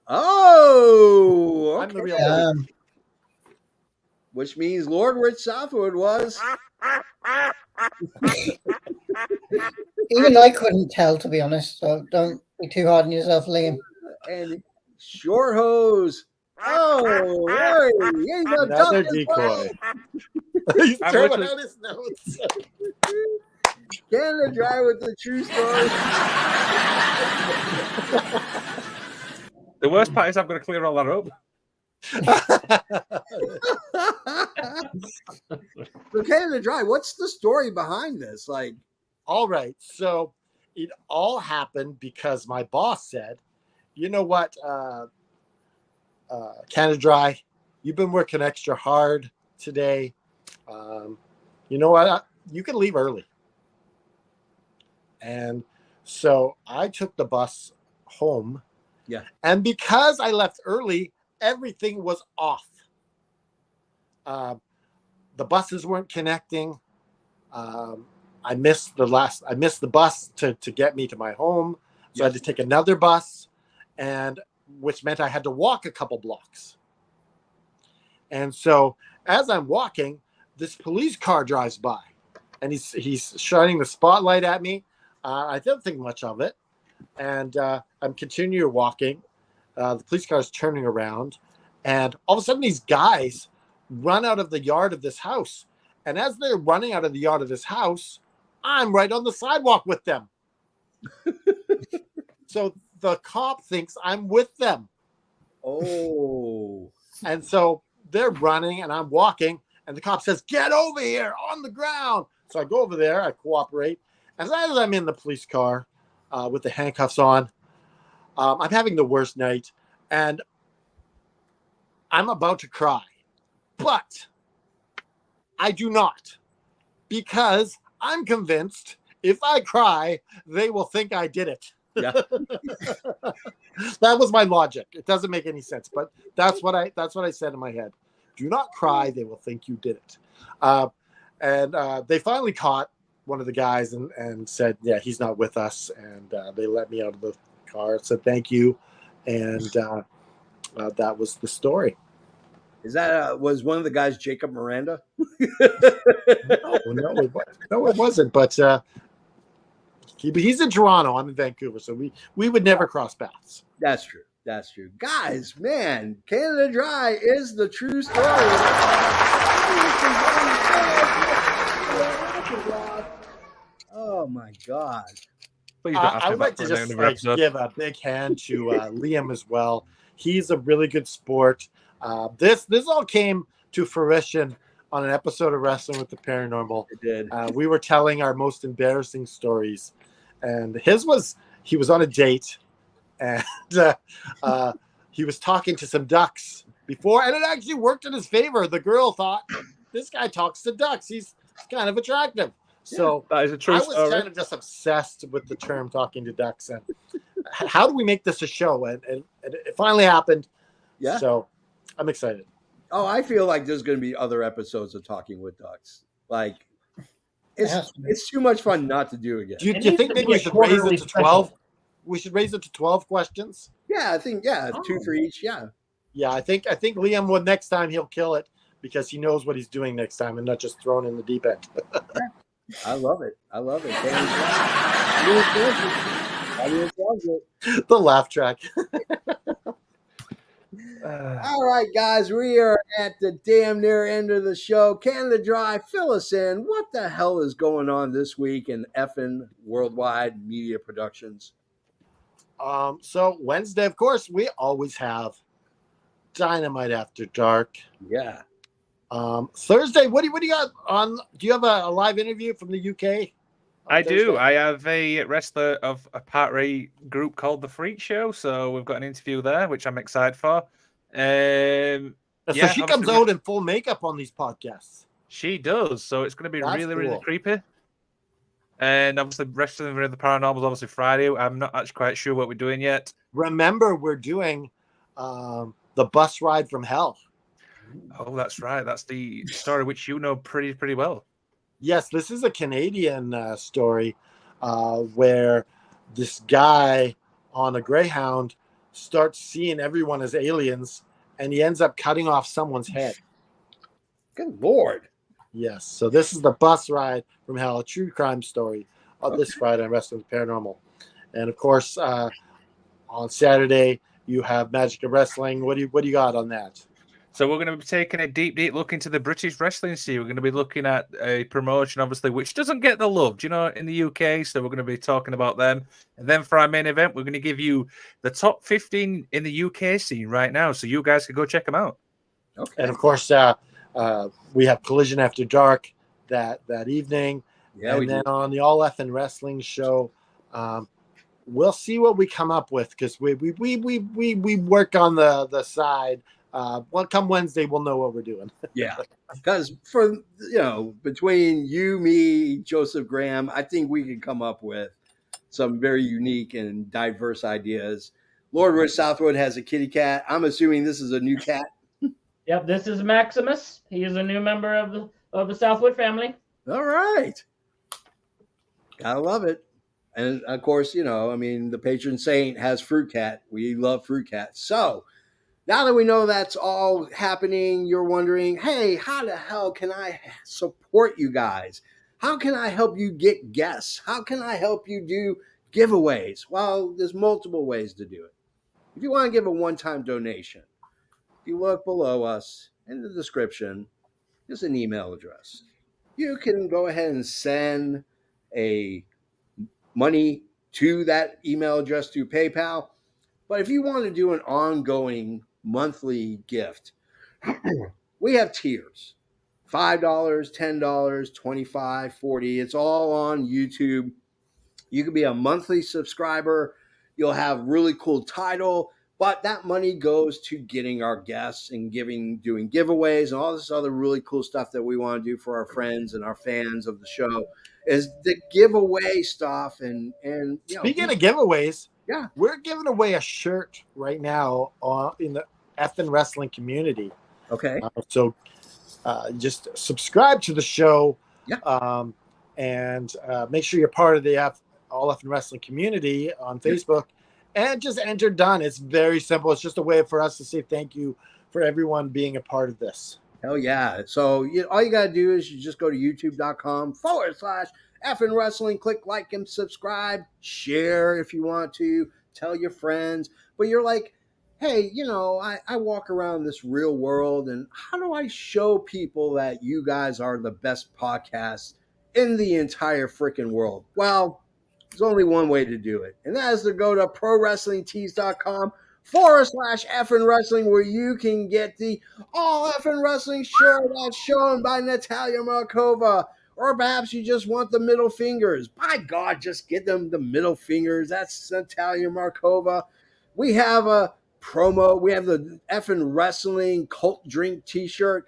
Oh, okay. I'm the real story. Which means Lord Rich Southwood was. Even I couldn't tell, to be honest. So don't be too hard on yourself, Liam. And Short Hose. Oh, Larry, he's a Another duck as decoy. well. He's I'm throwing literally- out his notes. Canada Dry with the true story. The worst part is I'm going to clear all that up. So Canada Dry, what's the story behind this? Like, All right. So it all happened because my boss said, you know what, Canada Dry, you've been working extra hard today. You know what? You can leave early. And so I took the bus home. Yeah. And because I left early, everything was off. The buses weren't connecting. I missed the bus to get me to my home. So I had to take another bus, and which meant I had to walk a couple blocks. And so as I'm walking, this police car drives by, and he's shining the spotlight at me. I didn't think much of it, and I'm continuing walking. The police car is turning around, and all of a sudden these guys run out of the yard of this house. And as they're running out of the yard of this house, I'm right on the sidewalk with them. So the cop thinks I'm with them. Oh. And so they're running and I'm walking, and the cop says, "Get over here on the ground." So I go over there, I cooperate. As I'm in the police car with the handcuffs on, I'm having the worst night and I'm about to cry. But I do not, because I'm convinced if I cry, they will think I did it. Yeah. That was my logic. It doesn't make any sense, but that's what I said in my head. Do not cry; they will think you did it. And they finally caught one of the guys and said, "Yeah, he's not with us." And they let me out of the car. Said thank you, and that was the story. Is that was one of the guys Jacob Miranda? No, it wasn't. But he's in Toronto. I'm in Vancouver, so we would never cross paths. That's true. That's true. Guys, man, Canada Dry is the true story. Oh my God. Please don't ask I me would like that to for an just end of episode. give a big hand to Liam as well. He's a really good sport. This all came to fruition on an episode of Wrestling with the Paranormal. It did. We were telling our most embarrassing stories, and his was he was on a date, and he was talking to some ducks before, and it actually worked in his favor. The girl thought, this guy talks to ducks. He's kind of attractive. So That is a true I was story. kind of just obsessed with the term talking to ducks, and how do we make this a show? And it finally happened. Yeah. So I'm excited. Oh, I feel like there's going to be other episodes of Talking with Ducks. Like, it's too much fun not to do again. Do you think maybe we should raise it to 12? We should raise it to 12 questions. Yeah, I think 2 for each. Yeah. Yeah, I think Liam would next time he'll kill it because he knows what he's doing next time and not just thrown in the deep end. I love it. The laugh track. All right, guys, we are at the damn near end of the show. Canada Dry, fill us in. What the hell is going on this week in effing Worldwide Media Productions? So Wednesday, of course, we always have Dynamite After Dark. Yeah. Thursday, what do you got on? Do you have a live interview from the UK? I do. I have a wrestler of a partly group called The Freak Show, so we've got an interview there, which I'm excited for. So she comes out in full makeup on these podcasts. She does, so it's going to be That's really, really cool. creepy. And obviously, Wrestling with the Paranormal is obviously Friday. I'm not actually quite sure what we're doing yet. Remember, we're doing the bus ride from hell. Oh, that's right. That's the story which you know pretty well. Yes, this is a Canadian story where this guy on a Greyhound starts seeing everyone as aliens, and he ends up cutting off someone's head. Good Lord. Yes, so this is the bus ride from hell, a true crime story on this Friday on Wrestling with Paranormal. And of course, on Saturday, you have Magic of Wrestling. What do you got on that? So we're going to be taking a deep look into the British wrestling scene. We're going to be looking at a promotion, obviously, which doesn't get the love, in the UK. So we're going to be talking about them. And then for our main event, we're going to give you the top 15 in the UK scene right now. So you guys can go check them out. Okay. And of course, we have Collision After Dark that evening. Yeah, and then on the All Effin' Wrestling show, we'll see what we come up with because we work on the side. Come Wednesday, we'll know what we're doing. Yeah, because for between you, me, Joseph Graham, I think we can come up with some very unique and diverse ideas. Lord Rich Southwood has a kitty cat. I'm assuming this is a new cat. Yep, this is Maximus. He is a new member of the Southwood family. All right, gotta love it. And of course, the patron saint has Fruit Cat. We love Fruit Cat. So now that we know that's all happening, you're wondering, hey, how the hell can I support you guys? How can I help you get guests? How can I help you do giveaways? Well, there's multiple ways to do it. If you want to give a one-time donation, if you look below us in the description, there's an email address. You can go ahead and send a money to that email address through PayPal. But if you want to do an ongoing monthly gift, we have tiers. $5, $10, $25, $40. It's all on YouTube. You can be a monthly subscriber. You'll have really cool title, but that money goes to getting our guests and doing giveaways and all this other really cool stuff that we want to do for our friends and our fans of the show is the giveaway stuff. And speaking of giveaways, yeah, we're giving away a shirt right now in the effing wrestling community. Okay. So just subscribe to the show, and make sure you're part of the All Effing Wrestling community on Facebook, and just enter done. It's very simple. It's just a way for us to say thank you for everyone being a part of this. Hell yeah. So all you got to do is you just go to youtube.com/effing wrestling, click like and subscribe, share if you want to, tell your friends. But you're like, hey, I walk around this real world, and how do I show people that you guys are the best podcast in the entire freaking world? Well, there's only one way to do it, and that is to go to prowrestlingtees.com/effing wrestling, where you can get the All Effing Wrestling shirt that's shown by Natalia Markova. Or perhaps you just want the middle fingers. By God, just get them the middle fingers. That's Natalia Markova. We have a promo. We have the Effing Wrestling Cult Drink t-shirt.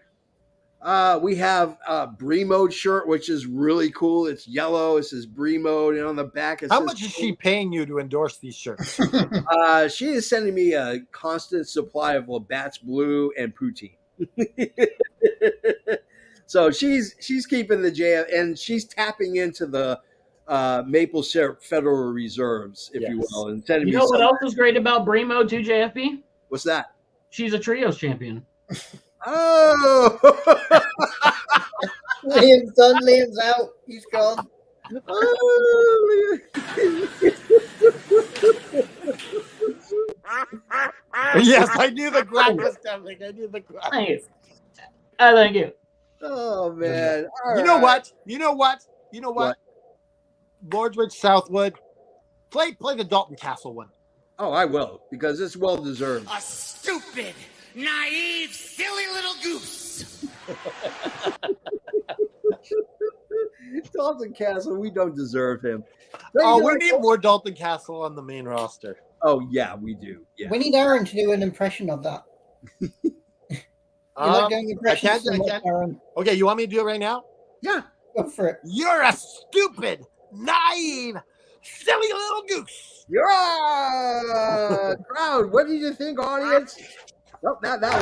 We have a Brie Mode shirt, which is really cool. It's yellow. It says Brie Mode, and on the back it says, how much is she paying you to endorse these shirts? She is sending me a constant supply of Labatt's Blue and poutine. So she's keeping the JF, and she's tapping into the maple syrup Federal Reserves, if you will. And sending you know what else is great about Bremo too, JFB? What's that? She's a trios champion. Oh! Liam's done. Liam's out. He's gone. Oh, Yes, I knew the crack was coming. I knew the crack. Thank you. Oh, man. All You know right. what? Lord Rich Southwood, play the Dalton Castle one. Oh, I will, because it's well deserved. A stupid, naive, silly little goose. Dalton Castle, we don't deserve him. Oh, we need more Dalton Castle on the main roster. Oh, yeah, we do. Yeah. We need Aaron to do an impression of that. Like doing impressions I so can't. much, Aaron. Okay, you want me to do it right now? Yeah. Go for it. You're a stupid, naive, silly little goose. You're a crowd. What did you think, audience? Nope, not that one.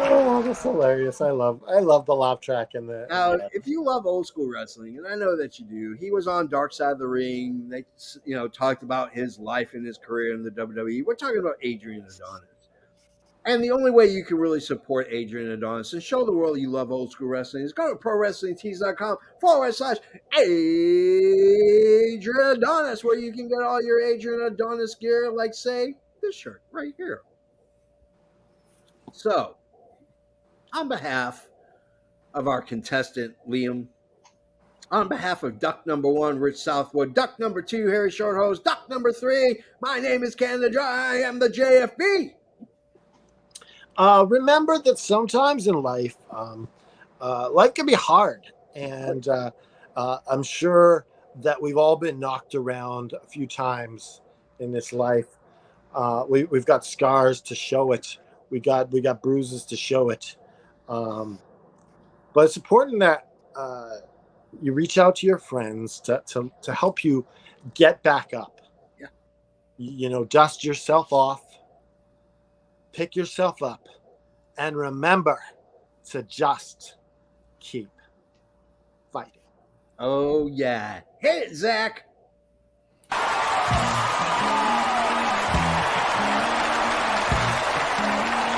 Oh, that's hilarious. I love the laugh track in the. Now, if you love old school wrestling, and I know that you do, he was on Dark Side of the Ring. They, talked about his life and his career in the WWE. We're talking about Adrian Adonis. And the only way you can really support Adrian Adonis and show the world you love old school wrestling is go to prowrestlingtees.com/Adrian Adonis, where you can get all your Adrian Adonis gear, like, say, this shirt right here. So, on behalf of our contestant, Liam, on behalf of Duck number 1, Rich Southwood, Duck number 2, Harry Shorthose, Duck number 3, my name is Canada Dry, I am the JFB. Remember that sometimes in life, life can be hard, and I'm sure that we've all been knocked around a few times in this life. We've got scars to show it. We got bruises to show it. But it's important that you reach out to your friends to help you get back up. Yeah. Dust yourself off. Pick yourself up, and remember to just keep fighting. Oh, yeah. Hit it, Zach.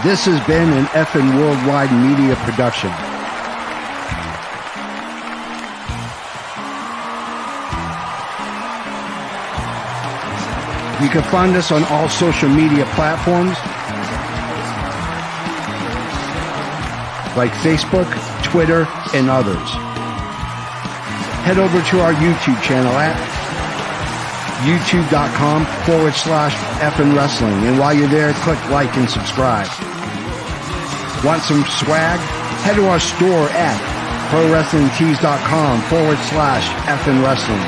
This has been an effing worldwide media production. You can find us on all social media platforms like Facebook, Twitter, and others. head over to our YouTube channel at youtube.com/effin wrestling. And while you're there, click like and subscribe. Want some swag? Head to our store at prowrestlingtees.com/effin wrestling.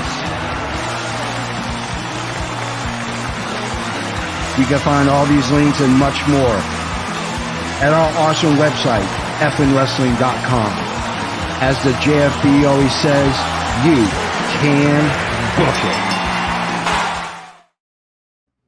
You can find all these links and much more at our awesome website, effinwrestling.com. As the JFB always says, you can book it.